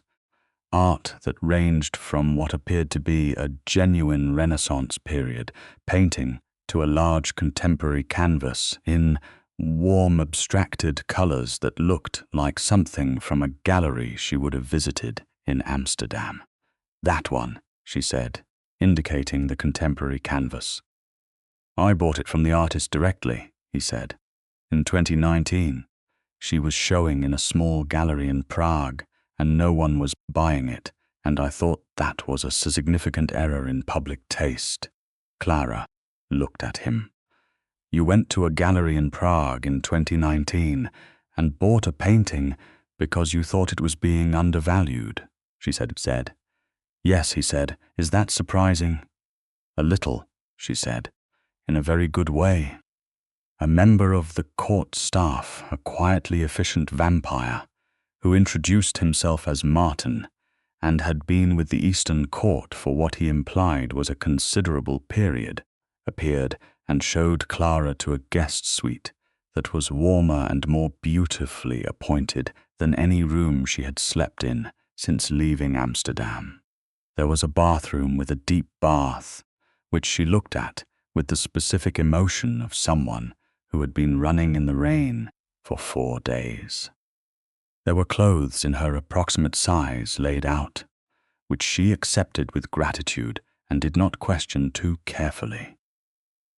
art that ranged from what appeared to be a genuine Renaissance period painting to a large contemporary canvas in warm abstracted colors that looked like something from a gallery she would have visited in Amsterdam. "That one," she said, indicating the contemporary canvas. "I bought it from the artist directly," he said. "In 2019. She was showing in a small gallery in Prague, and no one was buying it, and I thought that was a significant error in public taste." Clara looked at him. "You went to a gallery in Prague in 2019 and bought a painting because you thought it was being undervalued," she said. "Yes," he said. "Is that surprising?" "A little," she said, "in a very good way." A member of the court staff, a quietly efficient vampire, who introduced himself as Martin and had been with the Eastern Court for what he implied was a considerable period, appeared and showed Clara to a guest suite that was warmer and more beautifully appointed than any room she had slept in since leaving Amsterdam. There was a bathroom with a deep bath, which she looked at with the specific emotion of someone who had been running in the rain for 4 days. There were clothes in her approximate size laid out, which she accepted with gratitude and did not question too carefully.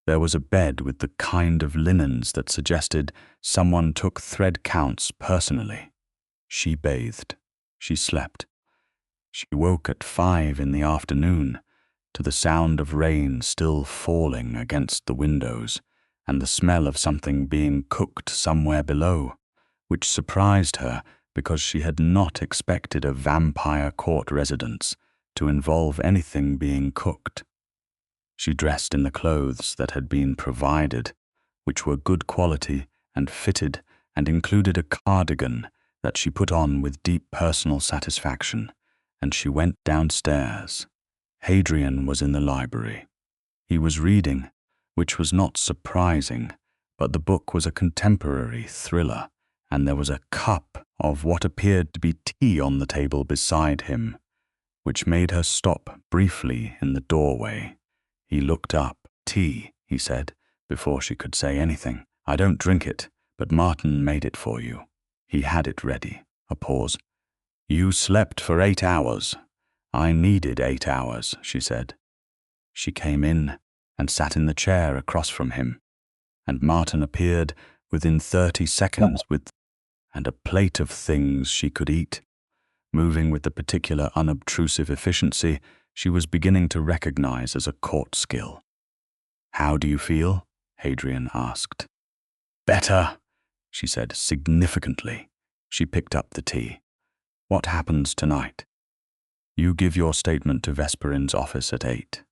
There was a bed with the kind of linens that suggested someone took thread counts personally. She bathed. She slept. She woke at 5 in the afternoon to the sound of rain still falling against the windows and the smell of something being cooked somewhere below, which surprised her because she had not expected a vampire court residence to involve anything being cooked. She dressed in the clothes that had been provided, which were good quality and fitted and included a cardigan that she put on with deep personal satisfaction, and she went downstairs. Hadrian was in the library. He was reading, which was not surprising, but the book was a contemporary thriller, and there was a cup of what appeared to be tea on the table beside him, which made her stop briefly in the doorway. He looked up. "Tea," he said, before she could say anything. "I don't drink it, but Martin made it for you. He had it ready." A pause. "You slept for 8 hours. I needed 8 hours," she said. She came in and sat in the chair across from him, and Martin appeared within 30 seconds with and a plate of things she could eat. Moving with the particular unobtrusive efficiency she was beginning to recognize as a court skill. "How do you feel?" Hadrian asked. "Better," she said significantly. She picked up the tea. "What happens tonight?" "You give your statement to Vesperin's office at 8.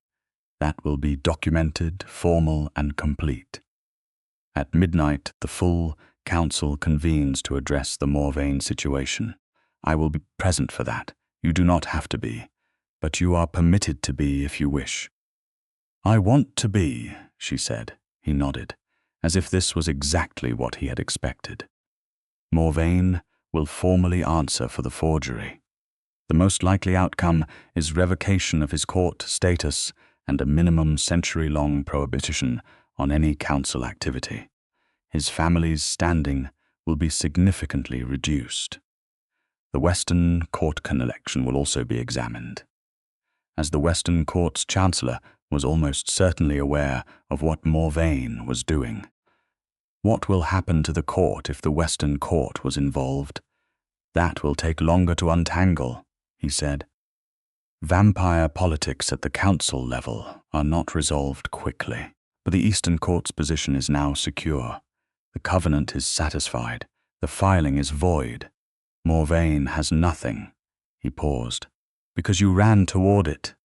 That will be documented, formal, and complete. At midnight, the full council convenes to address the Morvain situation. I will be present for that. You do not have to be, but you are permitted to be if you wish. I want to be, she said. He nodded, as if this was exactly what he had expected. Morvain will formally answer for the forgery. The most likely outcome is revocation of his court status and a minimum century-long prohibition on any council activity. His family's standing will be significantly reduced. The Western Court election will also be examined. As the Western Court's Chancellor was almost certainly aware of what Morvain was doing. What will happen to the court if the Western Court was involved? That will take longer to untangle, he said. Vampire politics at the council level are not resolved quickly, but the Eastern Court's position is now secure. The covenant is satisfied. The filing is void. Morvain has nothing. He paused. Because you ran toward it.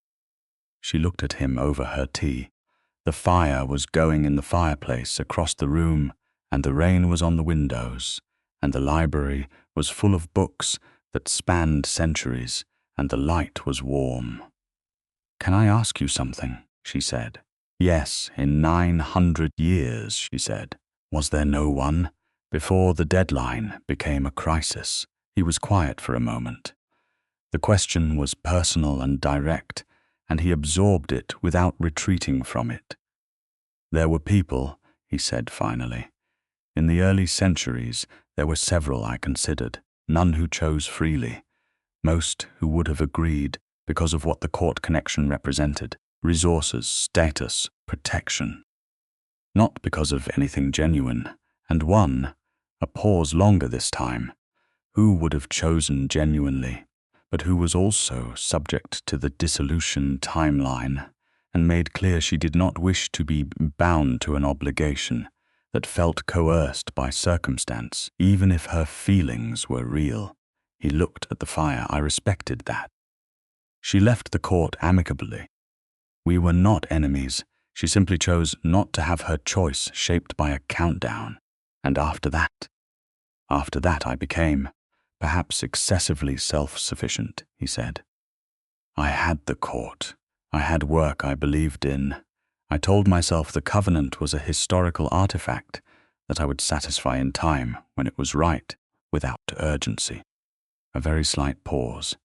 She looked at him over her tea. The fire was going in the fireplace across the room, and the rain was on the windows, and the library was full of books that spanned centuries, and the light was warm. Can I ask you something? She said. Yes, in 900 years, she said. Was there no one? Before the deadline became a crisis. He was quiet for a moment. The question was personal and direct, and he absorbed it without retreating from it. There were people, he said finally. In the early centuries, there were several I considered, none who chose freely. Most who would have agreed because of what the court connection represented, resources, status, protection. Not because of anything genuine, and one, a pause longer this time, who would have chosen genuinely, but who was also subject to the dissolution timeline, and made clear she did not wish to be bound to an obligation that felt coerced by circumstance, even if her feelings were real. He looked at the fire. I respected that. She left the court amicably. We were not enemies. She simply chose not to have her choice shaped by a countdown. And after that I became, perhaps excessively self-sufficient, he said. I had the court. I had work I believed in. I told myself the covenant was a historical artifact that I would satisfy in time when it was right, without urgency. A very slight pause.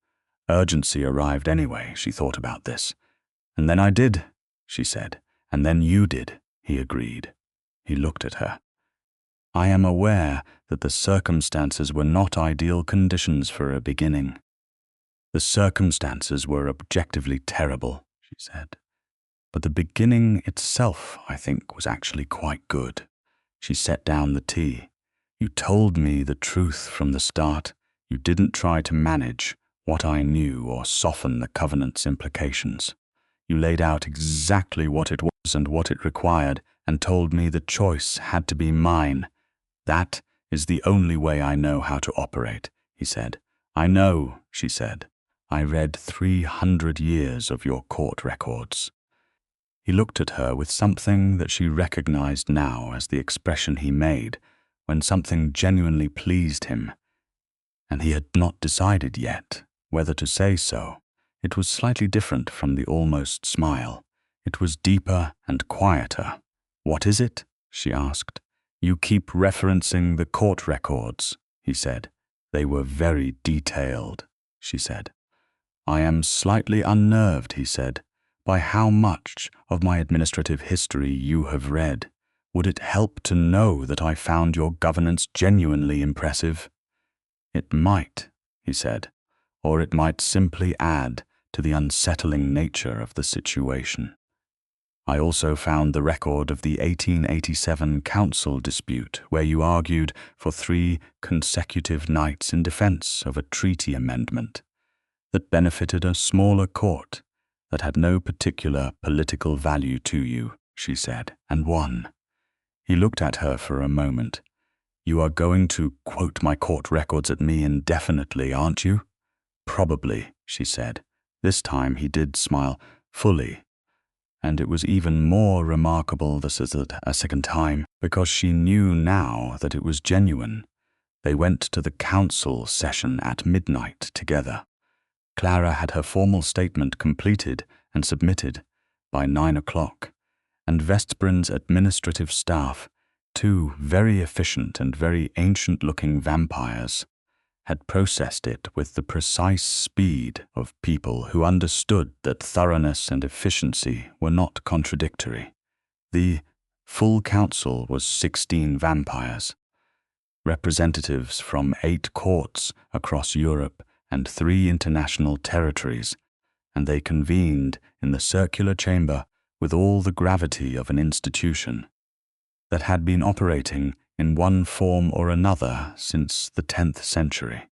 Urgency arrived anyway, she thought about this. And then I did, she said. And then you did, he agreed. He looked at her. I am aware that the circumstances were not ideal conditions for a beginning. The circumstances were objectively terrible, she said. But the beginning itself, I think, was actually quite good. She set down the tea. You told me the truth from the start. You didn't try to manage what I knew or soften the covenant's implications. You laid out exactly what it was and what it required, and told me the choice had to be mine. That is the only way I know how to operate, he said. I know, she said. I read 300 years of your court records. He looked at her with something that she recognized now as the expression he made when something genuinely pleased him, and he had not decided yet whether to say so. It was slightly different from the almost smile. It was deeper and quieter. What is it? She asked. You keep referencing the court records, he said. They were very detailed, she said. I am slightly unnerved, he said, by how much of my administrative history you have read. Would it help to know that I found your governance genuinely impressive? It might, he said, or it might simply add to the unsettling nature of the situation. I also found the record of the 1887 council dispute where you argued for 3 consecutive nights in defense of a treaty amendment that benefited a smaller court that had no particular political value to you, she said, and won. He looked at her for a moment. You are going to quote my court records at me indefinitely, aren't you? Probably, she said. This time he did smile fully. And it was even more remarkable this is a second time, because she knew now that it was genuine. They went to the council session at midnight together. Clara had her formal statement completed and submitted by 9 o'clock, and Veszpren's administrative staff, two very efficient and very ancient-looking vampires, had processed it with the precise speed of people who understood that thoroughness and efficiency were not contradictory. The full council was 16 vampires, representatives from 8 courts across Europe and 3 international territories, and they convened in the circular chamber with all the gravity of an institution that had been operating in one form or another since the 10th century.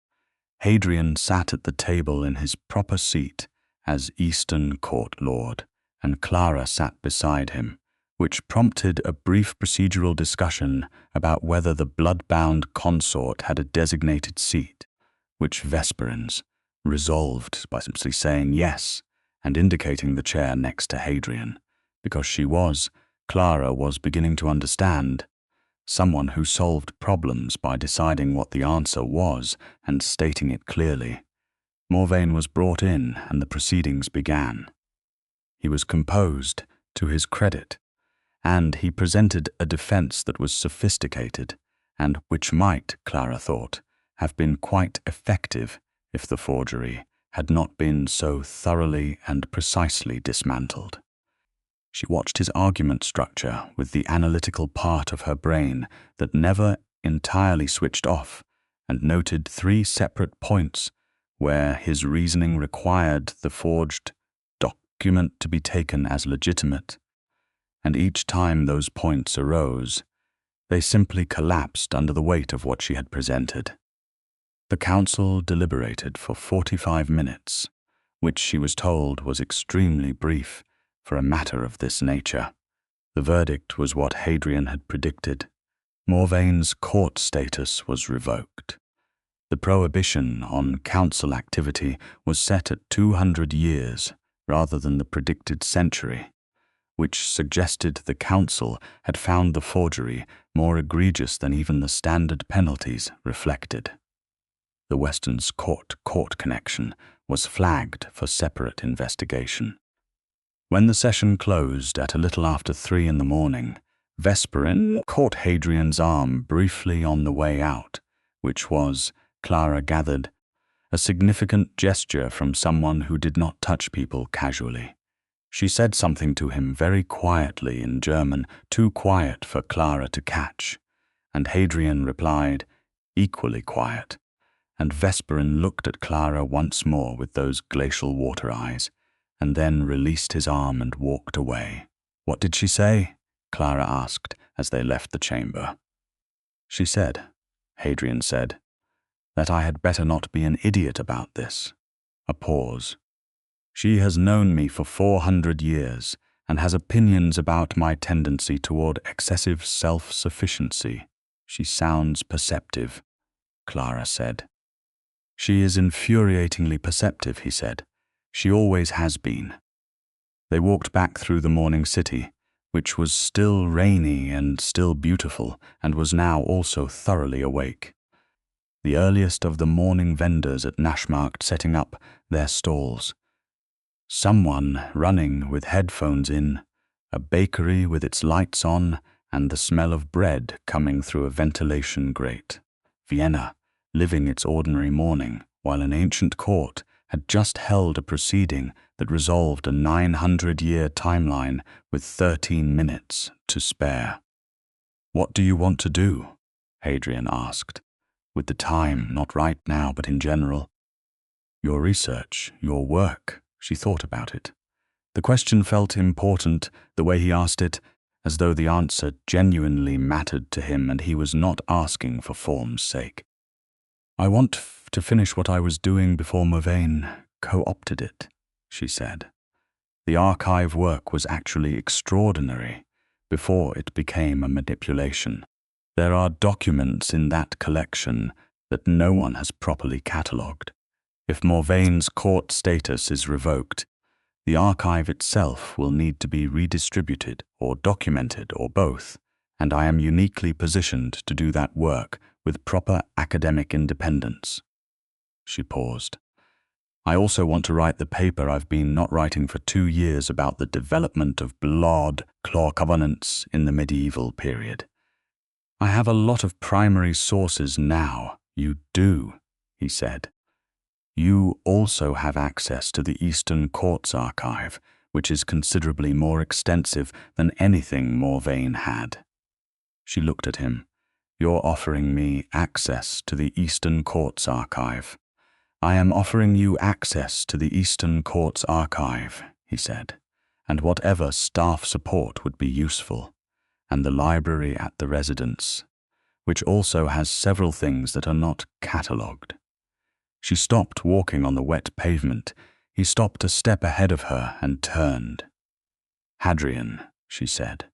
Hadrian sat at the table in his proper seat as Eastern Court Lord, and Clara sat beside him, which prompted a brief procedural discussion about whether the blood-bound consort had a designated seat, which Veszpren's resolved by simply saying yes and indicating the chair next to Hadrian, because Clara was beginning to understand, someone who solved problems by deciding what the answer was and stating it clearly. Morvain was brought in and the proceedings began. He was composed, to his credit, and he presented a defense that was sophisticated and which might, Clara thought, have been quite effective if the forgery had not been so thoroughly and precisely dismantled. She watched his argument structure with the analytical part of her brain that never entirely switched off, and noted 3 separate points where his reasoning required the forged document to be taken as legitimate, and each time those points arose, they simply collapsed under the weight of what she had presented. The council deliberated for 45 minutes, which she was told was extremely brief for a matter of this nature. The verdict was what Hadrian had predicted. Morvain's court status was revoked. The prohibition on council activity was set at 200 years rather than the predicted century, which suggested the council had found the forgery more egregious than even the standard penalties reflected. The Western's court connection was flagged for separate investigation. When the session closed at a little after 3 in the morning, Veszpren caught Hadrian's arm briefly on the way out, which was, Clara gathered, a significant gesture from someone who did not touch people casually. She said something to him very quietly in German, too quiet for Clara to catch, and Hadrian replied, equally quiet, and Veszpren looked at Clara once more with those glacial water eyes, and then released his arm and walked away. "What did she say?" Clara asked as they left the chamber. "She said," Hadrian said, "that I had better not be an idiot about this." A pause. "She has known me for 400 years and has opinions about my tendency toward excessive self-sufficiency. She sounds perceptive," Clara said. "She is infuriatingly perceptive," he said. "She always has been." They walked back through the morning city, which was still rainy and still beautiful, and was now also thoroughly awake. The earliest of the morning vendors at Naschmarkt setting up their stalls. Someone running with headphones in, a bakery with its lights on, and the smell of bread coming through a ventilation grate. Vienna, living its ordinary morning, while an ancient court had just held a proceeding that resolved a 900-year timeline with 13 minutes to spare. "What do you want to do?" Hadrian asked, with the time not right now but in general. "Your research, your work," she thought about it. The question felt important, the way he asked it, as though the answer genuinely mattered to him and he was not asking for form's sake. "I want to finish what I was doing before Morvain co-opted it," she said. "The archive work was actually extraordinary before it became a manipulation. There are documents in that collection that no one has properly catalogued. If Morvain's court status is revoked, The archive itself will need to be redistributed or documented or both, and I am uniquely positioned to do that work with proper academic independence. She paused. I also want to write the paper I've been not writing for 2 years about the development of blood claw covenants in the medieval period. I have a lot of primary sources now. You do, he said. You also have access to the Eastern Courts archive, which is considerably more extensive than anything Morvain had. She looked at him. You're offering me access to the Eastern Courts archive. I am offering you access to the Eastern Courts archive, he said, and whatever staff support would be useful, and the library at the residence, which also has several things that are not catalogued. She stopped walking on the wet pavement. He stopped a step ahead of her and turned. Hadrian, she said,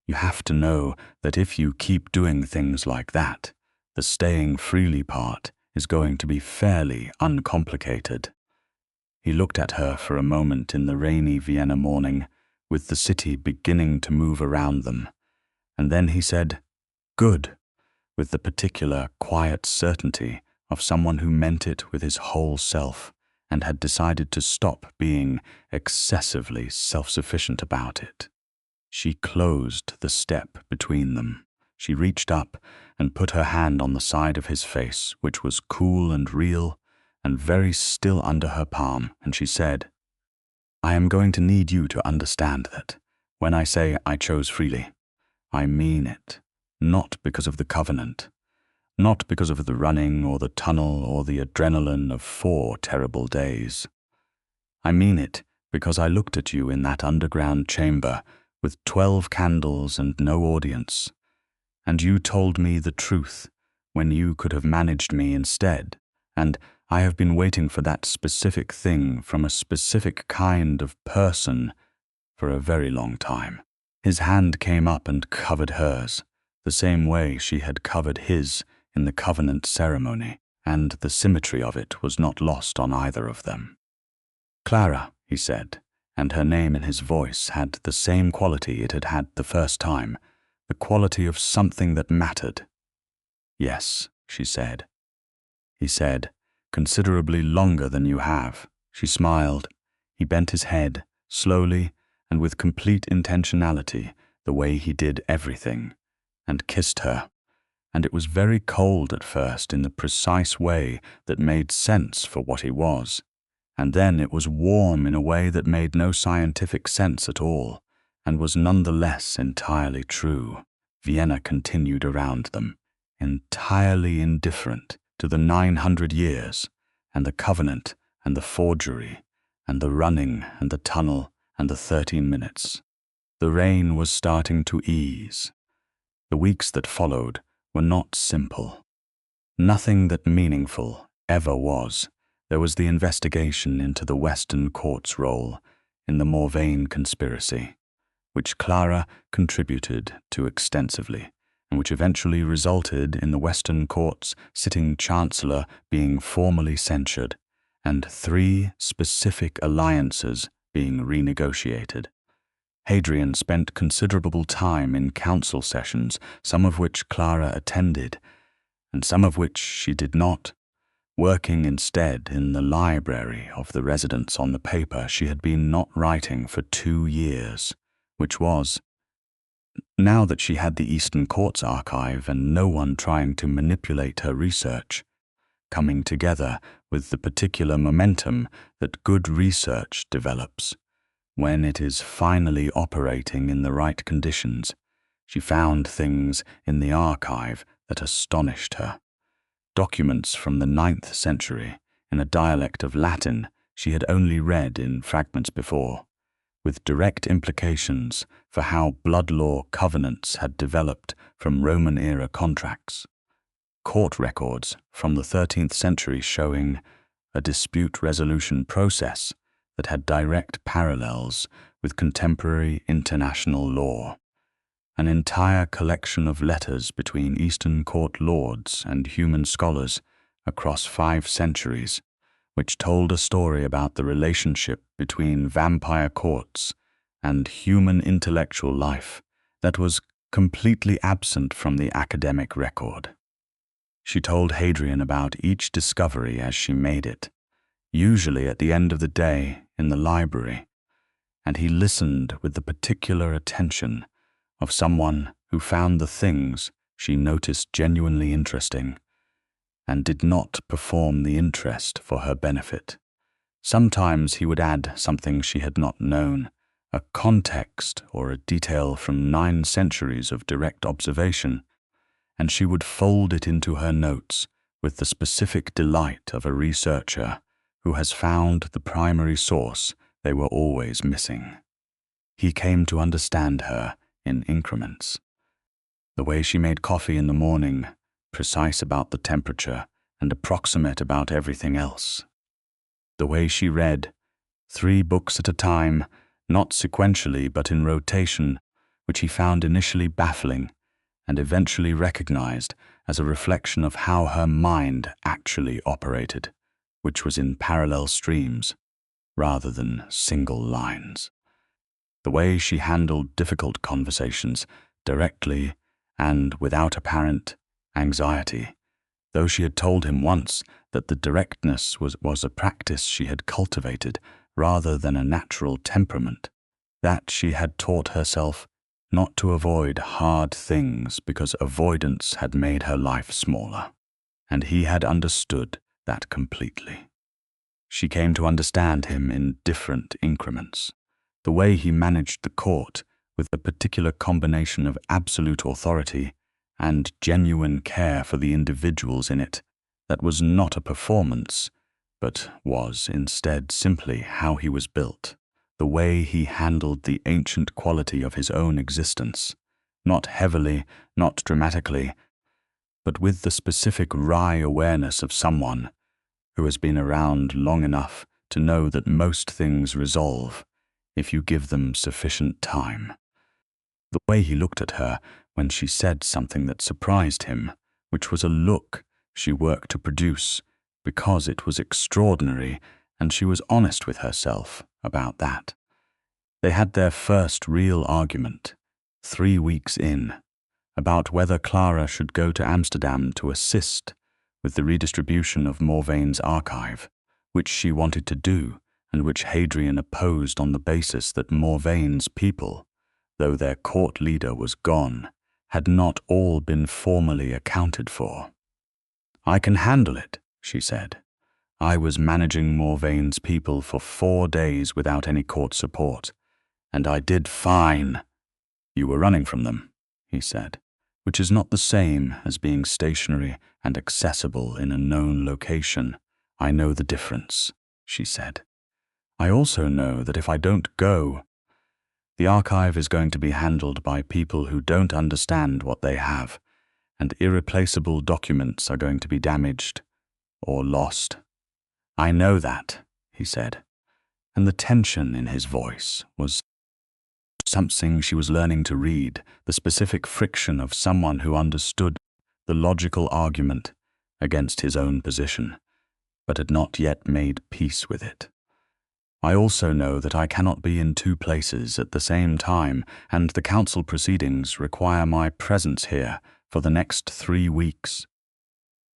you have to know that if you keep doing things like that, the staying freely part is going to be fairly uncomplicated. He looked at her for a moment in the rainy Vienna morning, with the city beginning to move around them, and then he said, good, with the particular quiet certainty of someone who meant it with his whole self and had decided to stop being excessively self-sufficient about it. She closed the step between them. She reached up and put her hand on the side of his face, which was cool and real and very still under her palm, and she said, I am going to need you to understand that when I say I chose freely, I mean it, not because of the covenant, not because of the running or the tunnel or the adrenaline of 4 terrible days. I mean it because I looked at you in that underground chamber with 12 candles and no audience, and you told me the truth when you could have managed me instead, and I have been waiting for that specific thing from a specific kind of person for a very long time. His hand came up and covered hers, the same way she had covered his in the covenant ceremony, and the symmetry of it was not lost on either of them. Clara, he said, and her name in his voice had the same quality it had had the first time, the quality of something that mattered. Yes, she said. He said, considerably longer than you have. She smiled. He bent his head, slowly and with complete intentionality, the way he did everything, and kissed her. And it was very cold at first in the precise way that made sense for what he was, and then it was warm in a way that made no scientific sense at all, and was nonetheless entirely true. Vienna continued around them, entirely indifferent to the 900 years, and the covenant, and the forgery, and the running, and the tunnel, and the 13 minutes. The rain was starting to ease. The weeks that followed were not simple. Nothing that meaningful ever was. There was the investigation into the Western Court's role in the Morvain conspiracy, which Clara contributed to extensively, and which eventually resulted in the Western Court's sitting chancellor being formally censured, and 3 specific alliances being renegotiated. Hadrian spent considerable time in council sessions, some of which Clara attended, and some of which she did not, working instead in the library of the residence on the paper she had been not writing for 2 years, which was, now that she had the Eastern Courts archive and no one trying to manipulate her research, coming together with the particular momentum that good research develops. When it is finally operating in the right conditions, she found things in the archive that astonished her. Documents from the 9th century in a dialect of Latin she had only read in fragments before, with direct implications for how blood law covenants had developed from Roman-era contracts. Court records from the 13th century showing a dispute resolution process that had direct parallels with contemporary international law. An entire collection of letters between Eastern Court lords and human scholars across 5 centuries, which told a story about the relationship between vampire courts and human intellectual life that was completely absent from the academic record. She told Hadrian about each discovery as she made it, usually at the end of the day in the library, and he listened with the particular attention of someone who found the things she noticed genuinely interesting and did not perform the interest for her benefit. Sometimes he would add something she had not known, a context or a detail from 9 centuries of direct observation, and she would fold it into her notes with the specific delight of a researcher who has found the primary source they were always missing. He came to understand her in increments. The way she made coffee in the morning, precise about the temperature and approximate about everything else. The way she read, 3 books at a time, not sequentially but in rotation, which he found initially baffling and eventually recognized as a reflection of how her mind actually operated, which was in parallel streams rather than single lines. The way she handled difficult conversations directly and without apparent anxiety, though she had told him once that the directness was a practice she had cultivated rather than a natural temperament, that she had taught herself not to avoid hard things because avoidance had made her life smaller, and he had understood that completely. She came to understand him in different increments. The way he managed the court with a particular combination of absolute authority and genuine care for the individuals in it, that was not a performance, but was instead simply how he was built. The way he handled the ancient quality of his own existence, not heavily, not dramatically, but with the specific wry awareness of someone who has been around long enough to know that most things resolve if you give them sufficient time. The way he looked at her when she said something that surprised him, which was a look she worked to produce because it was extraordinary, and she was honest with herself about that. They had their first real argument, 3 weeks in, about whether Clara should go to Amsterdam to assist with the redistribution of Morvain's archive, which she wanted to do and which Hadrian opposed on the basis that Morvain's people, though their court leader was gone, had not all been formally accounted for. "I can handle it," she said. "I was managing Morvain's people for 4 days without any court support, and I did fine." "You were running from them," he said, which is not the same as being stationary and accessible in a known location. "I know the difference," she said. "I also know that if I don't go, the archive is going to be handled by people who don't understand what they have, and irreplaceable documents are going to be damaged or lost." "I know that," he said, and the tension in his voice was something she was learning to read, the specific friction of someone who understood the logical argument against his own position, but had not yet made peace with it. "I also know that I cannot be in 2 places at the same time, and the council proceedings require my presence here for the next 3 weeks.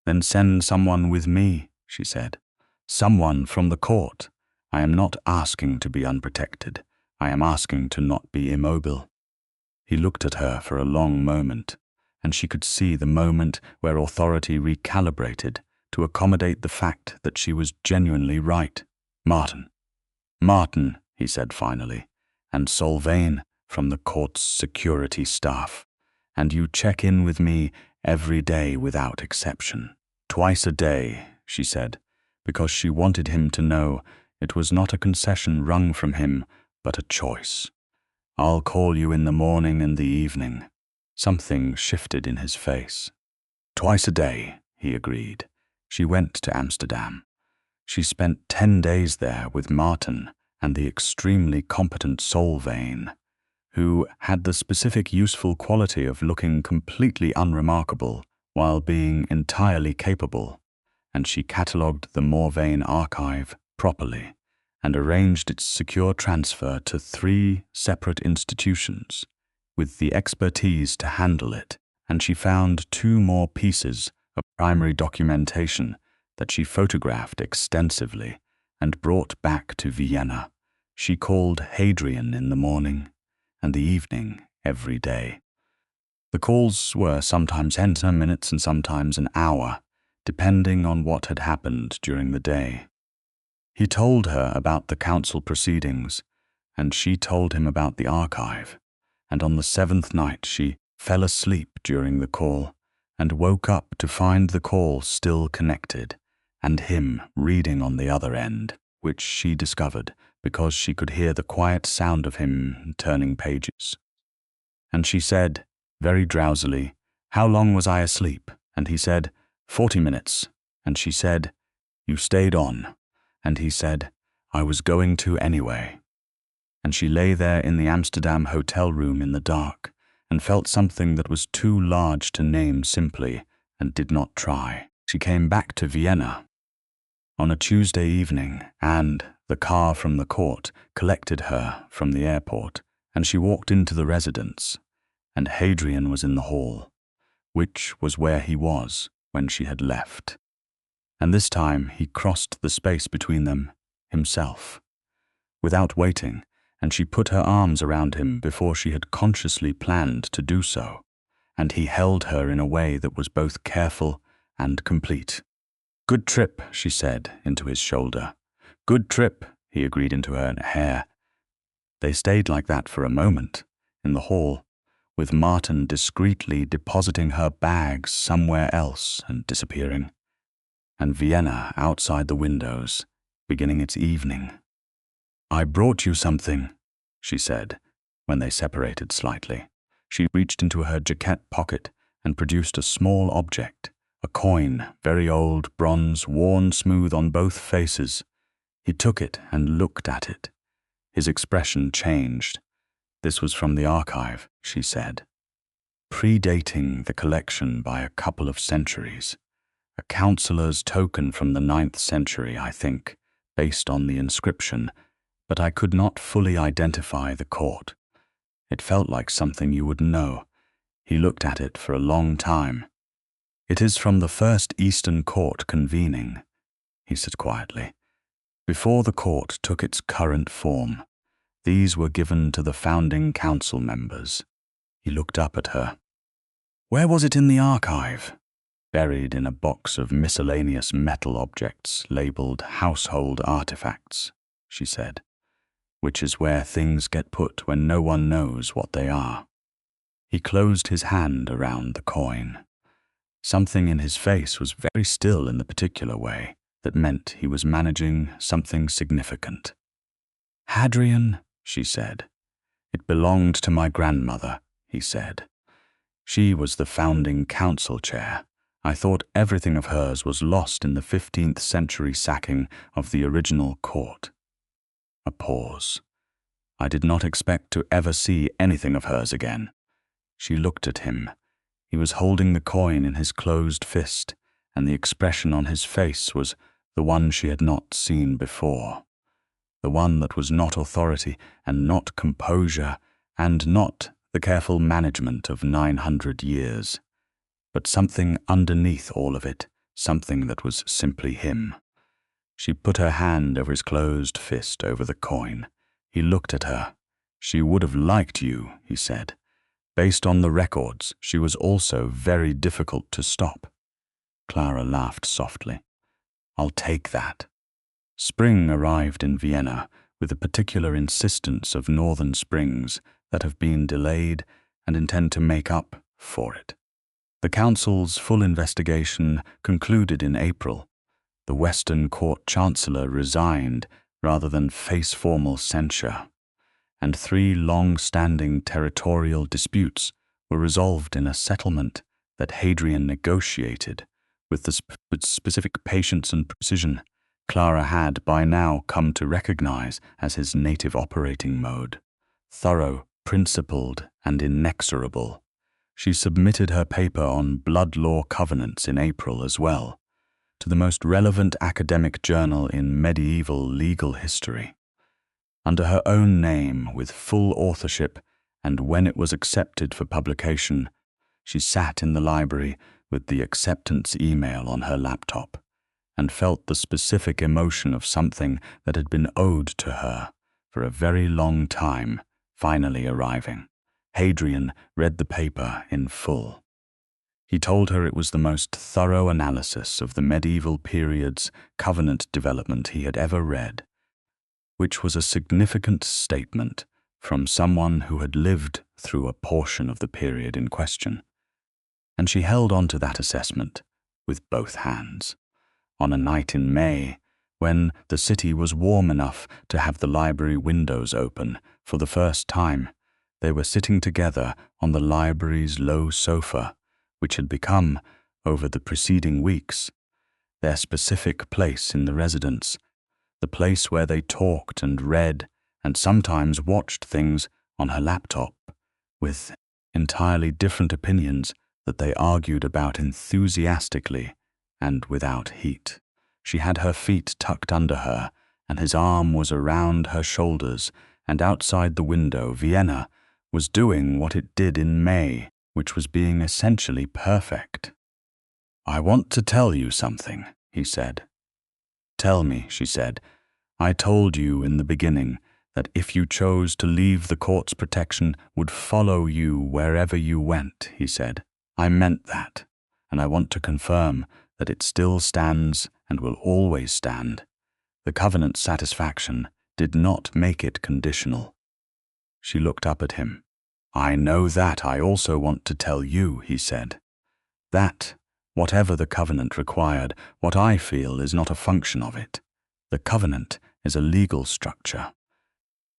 "Then send someone with me," she said. "Someone from the court. I am not asking to be unprotected. I am asking to not be immobile." He looked at her for a long moment, and she could see the moment where authority recalibrated to accommodate the fact that she was genuinely right. Martin, he said finally, "and Solvain from the court's security staff. And you check in with me every day without exception." "Twice a day," she said, because she wanted him to know it was not a concession wrung from him, but a choice. "I'll call you in the morning and the evening." Something shifted in his face. "Twice a day," he agreed. She went to Amsterdam. She spent 10 days there with Martin and the extremely competent Solvain, who had the specific useful quality of looking completely unremarkable while being entirely capable, and she catalogued the Morvain archive properly and arranged its secure transfer to 3 separate institutions with the expertise to handle it, and she found 2 more pieces of primary documentation that she photographed extensively and brought back to Vienna. She called Hadrian in the morning and the evening every day. The calls were sometimes 10 minutes and sometimes an hour, depending on what had happened during the day. He told her about the council proceedings, and she told him about the archive, and on the 7th night she fell asleep during the call and woke up to find the call still connected and him reading on the other end, which she discovered because she could hear the quiet sound of him turning pages. And she said, very drowsily, "How long was I asleep?" And he said, 40 minutes. And she said, "You stayed on." And he said, "I was going to anyway." And she lay there in the Amsterdam hotel room in the dark and felt something that was too large to name simply and did not try. She came back to Vienna on a Tuesday evening, and the car from the court collected her from the airport, and she walked into the residence, and Hadrian was in the hall, which was where he was when she had left. And this time he crossed the space between them himself, without waiting, and she put her arms around him before she had consciously planned to do so, and he held her in a way that was both careful and complete. "Good trip," she said into his shoulder. "Good trip," he agreed into her hair. They stayed like that for a moment, in the hall, with Martin discreetly depositing her bags somewhere else and disappearing, and Vienna outside the windows, beginning its evening. "I brought you something," she said, when they separated slightly. She reached into her jacket pocket and produced a small object, a coin, very old, bronze, worn smooth on both faces. He took it and looked at it. His expression changed. This was from the archive, she said, predating the collection by a couple of centuries. A councillor's token from the 9th century, I think, based on the inscription, but I could not fully identify the court. It felt like something you would know. He looked at it for a long time. "It is from the first Eastern court convening," he said quietly. "Before the court took its current form, these were given to the founding council members." He looked up at her. "Where was it in the archive?" "Buried in a box of miscellaneous metal objects labeled household artifacts," she said, "which is where things get put when no one knows what they are." He closed his hand around the coin. Something in his face was very still in the particular way that meant he was managing something significant. "Hadrian," she said. "It belonged to my grandmother," he said. "She was the founding council chair. I thought everything of hers was lost in the 15th century sacking of the original court." A pause. "I did not expect to ever see anything of hers again." She looked at him. He was holding the coin in his closed fist, and the expression on his face was the one she had not seen before. The one that was not authority and not composure and not the careful management of 900 years, but something underneath all of it, something that was simply him. She put her hand over his closed fist over the coin. He looked at her. "She would have liked you," he said. "Based on the records, she was also very difficult to stop." Clara laughed softly. "I'll take that." Spring arrived in Vienna with the particular insistence of northern springs that have been delayed and intend to make up for it. The council's full investigation concluded in April. The Western Court Chancellor resigned rather than face formal censure, and 3 long-standing territorial disputes were resolved in a settlement that Hadrian negotiated with the specific patience and precision Clara had by now come to recognize as his native operating mode. Thorough, principled, and inexorable. She submitted her paper on blood law covenants in April as well. to the most relevant academic journal in medieval legal history. Under her own name, with full authorship, and when it was accepted for publication, she sat in the library with the acceptance email on her laptop and felt the specific emotion of something that had been owed to her for a very long time finally arriving. Hadrian read the paper in full. He told her it was the most thorough analysis of the medieval period's covenant development he had ever read, which was a significant statement from someone who had lived through a portion of the period in question. And she held on to that assessment with both hands. On a night in May, when the city was warm enough to have the library windows open for the first time, they were sitting together on the library's low sofa, which had become, over the preceding weeks, their specific place in the residence, the place where they talked and read and sometimes watched things on her laptop, with entirely different opinions that they argued about enthusiastically and without heat. She had her feet tucked under her, and his arm was around her shoulders, and outside the window, Vienna was doing what it did in May, which was being essentially perfect. "I want to tell you something," he said. "Tell me," she said. "I told you in the beginning that if you chose to leave, the court's protection would follow you wherever you went," he said. "I meant that, and I want to confirm that it still stands and will always stand. The covenant's satisfaction did not make it conditional." She looked up at him. "I know that. I also want to tell you," he said, "that, whatever the covenant required, what I feel is not a function of it. The covenant is a legal structure.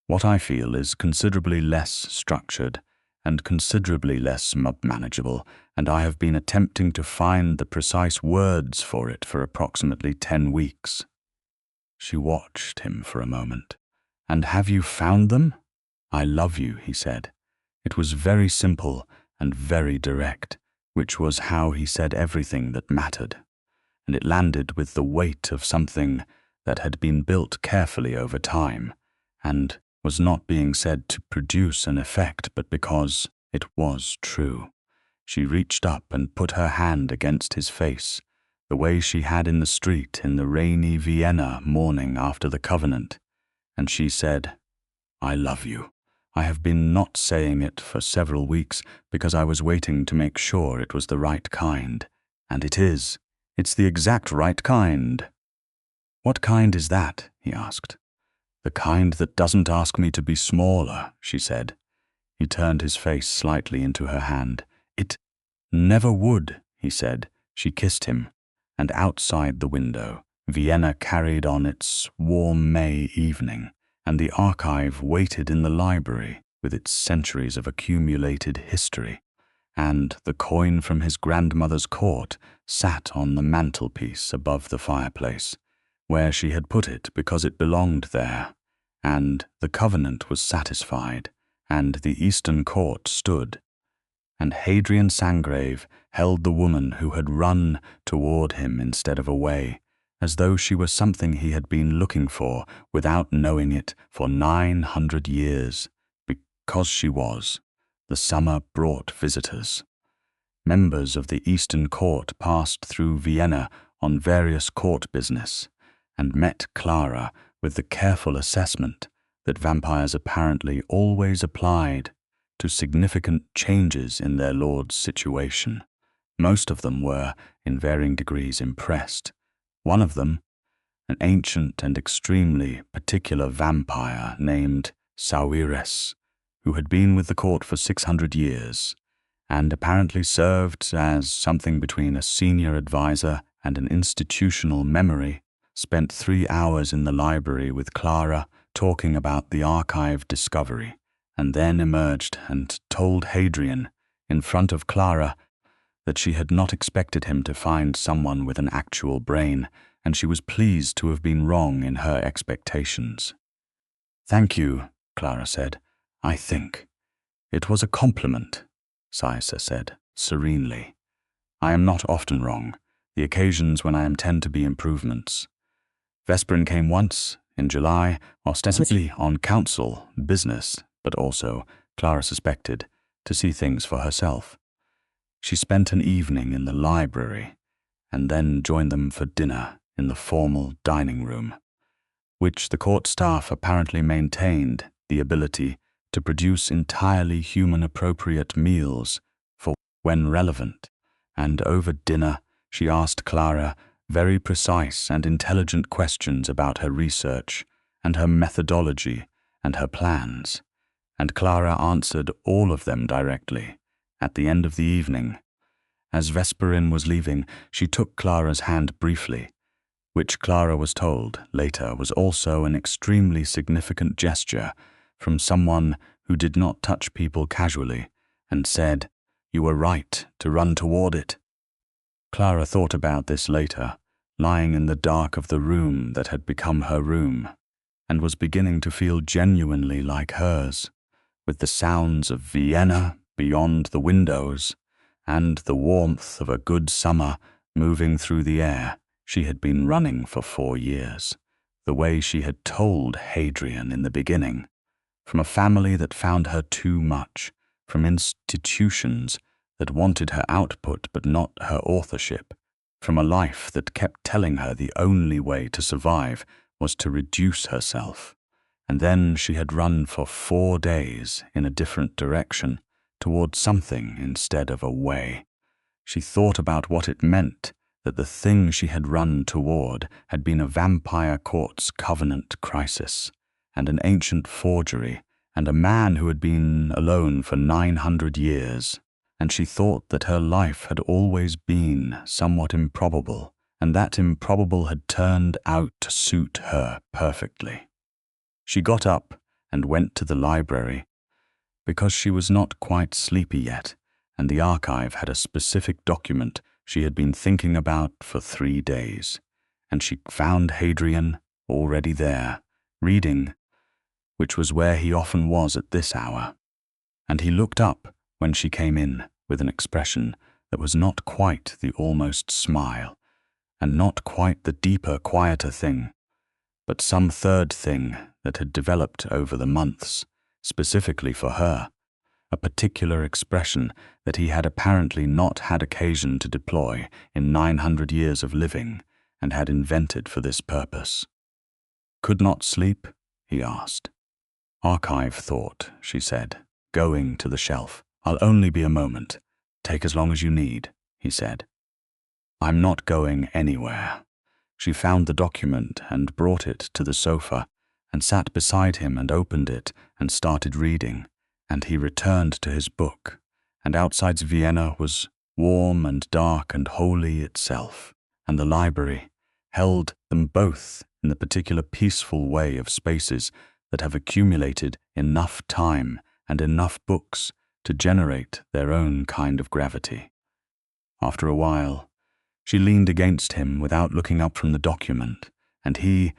What I feel is considerably less structured and considerably less manageable, and I have been attempting to find the precise words for it for approximately 10 weeks. She watched him for a moment. "And have you found them?" "I love you," he said. It was very simple and very direct, which was how he said everything that mattered, and it landed with the weight of something that had been built carefully over time, and was not being said to produce an effect, but because it was true. She reached up and put her hand against his face, the way she had in the street in the rainy Vienna morning after the covenant, and she said, "I love you. I have been not saying it for several weeks because I was waiting to make sure it was the right kind, and it is. It's the exact right kind." "What kind is that?" he asked. "The kind that doesn't ask me to be smaller," she said. He turned his face slightly into her hand. "It never would," he said. She kissed him, and outside the window, Vienna carried on its warm May evening, and the archive waited in the library with its centuries of accumulated history, and the coin from his grandmother's court sat on the mantelpiece above the fireplace, where she had put it because it belonged there, and the covenant was satisfied, and the Eastern court stood, and Hadrian Sangrave held the woman who had run toward him instead of away, as though she were something he had been looking for without knowing it for 900 years, because she was. The summer brought visitors. Members of the Eastern court passed through Vienna on various court business, and met Clara with the careful assessment that vampires apparently always applied to significant changes in their lord's situation. Most of them were, in varying degrees, impressed. One of them, an ancient and extremely particular vampire named Sawyres, who had been with the court for 600 years, and apparently served as something between a senior advisor and an institutional memory, spent 3 hours in the library with Clara talking about the archive discovery, and then emerged and told Hadrian, in front of Clara, that she had not expected him to find someone with an actual brain, and she was pleased to have been wrong in her expectations. "Thank you," Clara said. "I think." "It was a compliment," Saisa said, serenely. "I am not often wrong, the occasions when I intend to be improvements. Vesperin came once, in July, ostensibly on council, business, but also, Clara suspected, to see things for herself. She spent an evening in the library, and then joined them for dinner in the formal dining room, which the court staff apparently maintained the ability to produce entirely human-appropriate meals for when relevant, and over dinner she asked Clara very precise and intelligent questions about her research and her methodology and her plans, and Clara answered all of them directly at the end of the evening. As Vesperin was leaving, she took Clara's hand briefly, which Clara was told later was also an extremely significant gesture from someone who did not touch people casually, and said, "You were right to run toward it." Clara thought about this later, lying in the dark of the room that had become her room, and was beginning to feel genuinely like hers, with the sounds of Vienna beyond the windows, and the warmth of a good summer moving through the air. She had been running for 4 years, the way she had told Hadrian in the beginning, from a family that found her too much, from institutions that wanted her output but not her authorship, from a life that kept telling her the only way to survive was to reduce herself. And then she had run for 4 days in a different direction, toward something instead of away. She thought about what it meant that the thing she had run toward had been a vampire court's covenant crisis, and an ancient forgery, and a man who had been alone for 900 years, and she thought that her life had always been somewhat improbable, and that improbable had turned out to suit her perfectly. She got up and went to the library, because she was not quite sleepy yet, and the archive had a specific document she had been thinking about for 3 days, and she found Hadrian already there, reading, which was where he often was at this hour, and he looked up when she came in with an expression that was not quite the almost smile, and not quite the deeper, quieter thing, but some third thing that had developed over the months, specifically for her, a particular expression that he had apparently not had occasion to deploy in 900 years of living, and had invented for this purpose. "Could not sleep?" he asked. "Archive thought," she said, going to the shelf. "I'll only be a moment. Take as long as you need," he said. "I'm not going anywhere." She found the document and brought it to the sofa, and sat beside him and opened it and started reading, and he returned to his book, and outside Vienna was warm and dark and holy itself, and the library held them both in the particular peaceful way of spaces that have accumulated enough time and enough books to generate their own kind of gravity. After a while, she leaned against him without looking up from the document, and he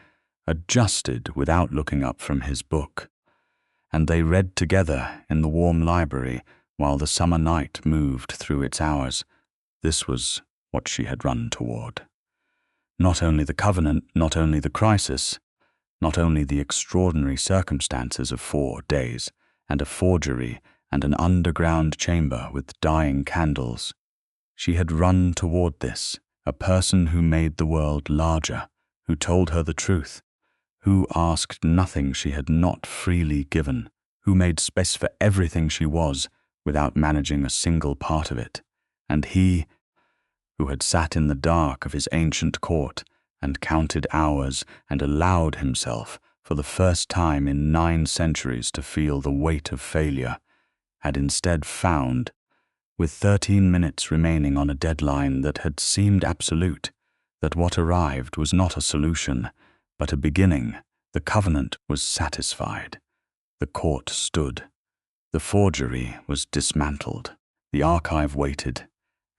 adjusted without looking up from his book, and they read together in the warm library while the summer night moved through its hours. This was what she had run toward. Not only the covenant, not only the crisis, not only the extraordinary circumstances of 4 days, and a forgery, and an underground chamber with dying candles. She had run toward this, a person who made the world larger, who told her the truth, who asked nothing she had not freely given, who made space for everything she was without managing a single part of it, and he, who had sat in the dark of his ancient court and counted hours and allowed himself, for the first time in 9 centuries, to feel the weight of failure, had instead found, with 13 minutes remaining on a deadline that had seemed absolute, that what arrived was not a solution, but a beginning. The covenant was satisfied. The court stood. The forgery was dismantled. The archive waited,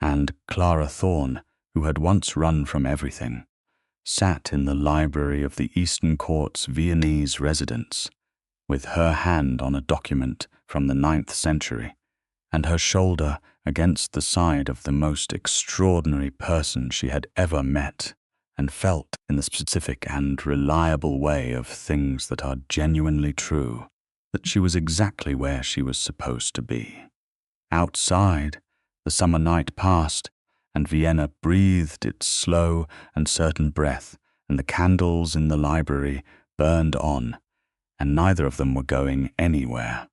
and Clara Thorne, who had once run from everything, sat in the library of the Eastern Court's Viennese residence, with her hand on a document from the 9th century, and her shoulder against the side of the most extraordinary person she had ever met, and felt in the specific and reliable way of things that are genuinely true, that she was exactly where she was supposed to be. Outside, the summer night passed, and Vienna breathed its slow and certain breath, and the candles in the library burned on, and neither of them were going anywhere.